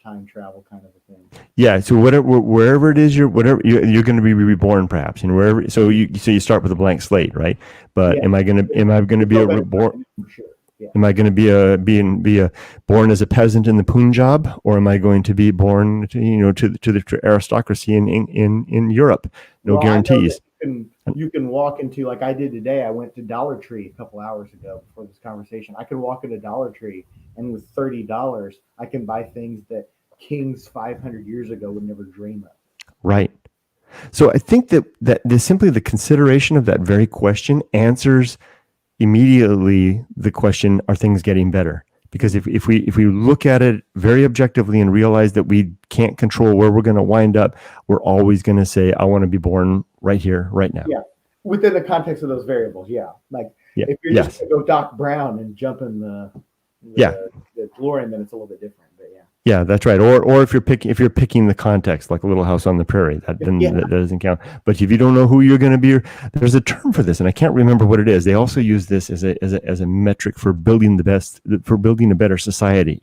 time travel kind of a thing. Yeah. So wherever it is, you're going to be reborn, perhaps, and wherever. So you start with a blank slate, right? But am I going to be a reborn? Sure. Yeah. Am I going to be born as a peasant in the Punjab, or am I going to be born to the aristocracy in Europe? No guarantees. You can walk into, like I did today. I went to Dollar Tree a couple hours ago before this conversation. I could walk into Dollar Tree, and with $30, I can buy things that kings 500 years ago would never dream of. Right. So I think that simply the consideration of that very question answers immediately the question, are things getting better? Because if we look at it very objectively and realize that we can't control where we're going to wind up, we're always going to say, I want to be born right here, right now. Yeah, within the context of those variables. Yeah, like if you're just going to go Doc Brown and jump in the DeLorean, then it's a little bit different. But yeah. Yeah, that's right. Or if you're picking the context, like Little House on the Prairie, Yeah. that doesn't count. But if you don't know who you're going to be, there's a term for this, and I can't remember what it is. They also use this as a metric for building a better society.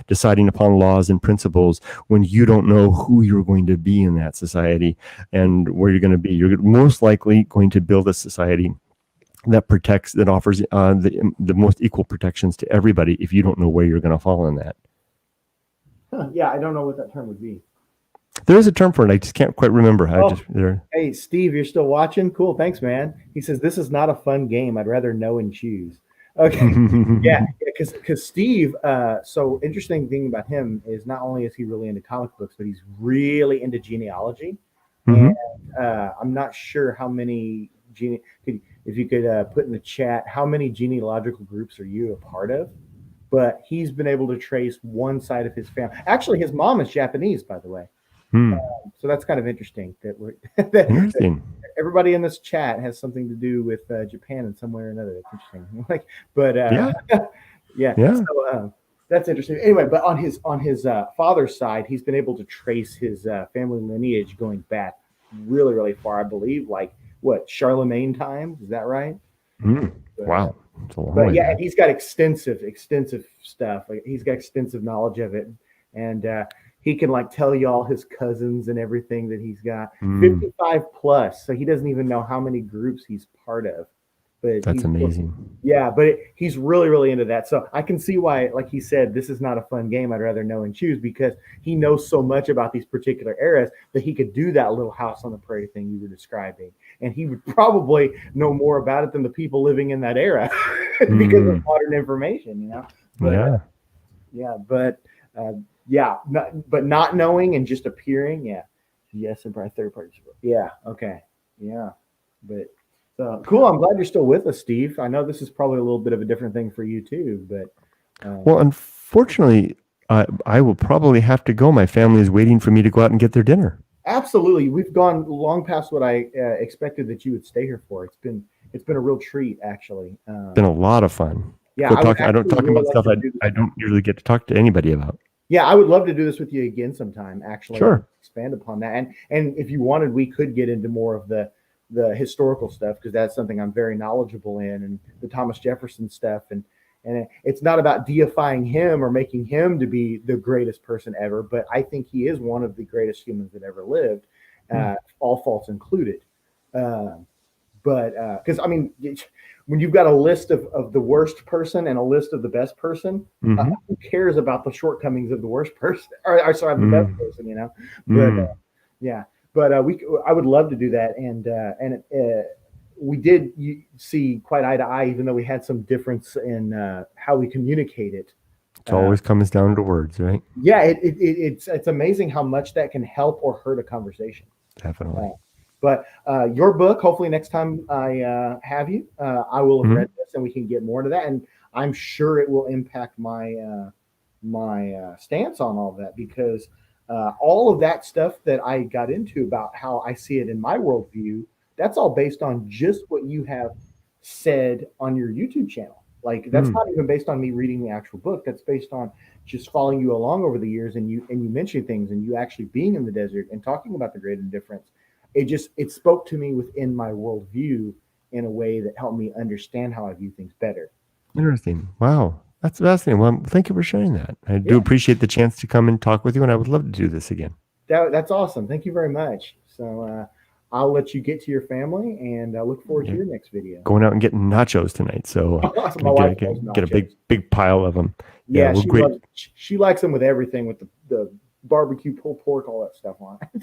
Deciding upon laws and principles when you don't know who you're going to be in that society and where you're going to be. You're most likely going to build a society that offers the most equal protections to everybody if you don't know where you're going to fall in that. Yeah, I don't know what that term would be. There is a term for it. I just can't quite remember. Hey, Steve, you're still watching? Cool. Thanks, man. He says, this is not a fun game. I'd rather know and choose. Okay. Yeah, because Steve, so interesting thing about him is not only is he really into comic books, but he's really into genealogy. And I'm not sure how many, if you could put in the chat, how many genealogical groups are you a part of? But he's been able to trace one side of his family. Actually, his mom is Japanese, by the way. So that's kind of interesting that that everybody in this chat has something to do with Japan in some way or another. That's interesting. Yeah. So that's interesting. Anyway, but on his father's side, he's been able to trace his family lineage going back really, really far. I believe, like what, Charlemagne times? Is that right? Wow. But yeah, he's got extensive stuff. Like, he's got extensive knowledge of it, and he can like tell you all his cousins and everything that he's got. 55 plus, so he doesn't even know how many groups he's part of. But that's amazing. Yeah, but he's really, really into that. So I can see why, like he said, this is not a fun game. I'd rather know and choose, because he knows so much about these particular eras that he could do that Little House on the Prairie thing you were describing. And he would probably know more about it than the people living in that era because of modern information, But, but not knowing and just appearing, yes, and probably third party. Yeah, okay, yeah, but. So cool. I'm glad you're still with us, Steve. I know this is probably a little bit of a different thing for you too, but well, unfortunately, I will probably have to go. My family is waiting for me to go out and get their dinner. Absolutely. We've gone long past what I expected that you would stay here for. It's been a real treat, actually. It's been a lot of fun. Yeah, I don't talk about stuff I don't usually get to talk to anybody about. Yeah, I would love to do this with you again sometime, actually. Sure. Expand upon that. And if you wanted, we could get into more of the historical stuff, because that's something I'm very knowledgeable in, and the Thomas Jefferson stuff. And it's not about deifying him or making him to be the greatest person ever, but I think he is one of the greatest humans that ever lived, all faults included. Because I mean, when you've got a list of the worst person and a list of the best person, who cares about the shortcomings of the worst person? Or sorry, the best person, But yeah. But I would love to do that, and we did see quite eye to eye, even though we had some difference in how we communicate it. It always comes down to words, right? Yeah, it's amazing how much that can help or hurt a conversation. Definitely. But your book, hopefully next time I have you, I will have read this, and we can get more into that, and I'm sure it will impact my stance on all of that, because. All of that stuff that I got into about how I see it in my worldview, that's all based on just what you have said on your YouTube channel. Like, that's not even based on me reading the actual book. That's based on just following you along over the years, and you mentioning things, and you actually being in the desert and talking about the Great Indifference. It spoke to me within my worldview in a way that helped me understand how I view things better. Interesting. Wow. That's fascinating. Well, thank you for sharing that. I do appreciate the chance to come and talk with you, and I would love to do this again. That's awesome. Thank you very much. So I'll let you get to your family, and I look forward to your next video. Going out and getting nachos tonight, so get a big pile of them. Yeah, she likes them with everything, with the barbecue, pulled pork, all that stuff on it.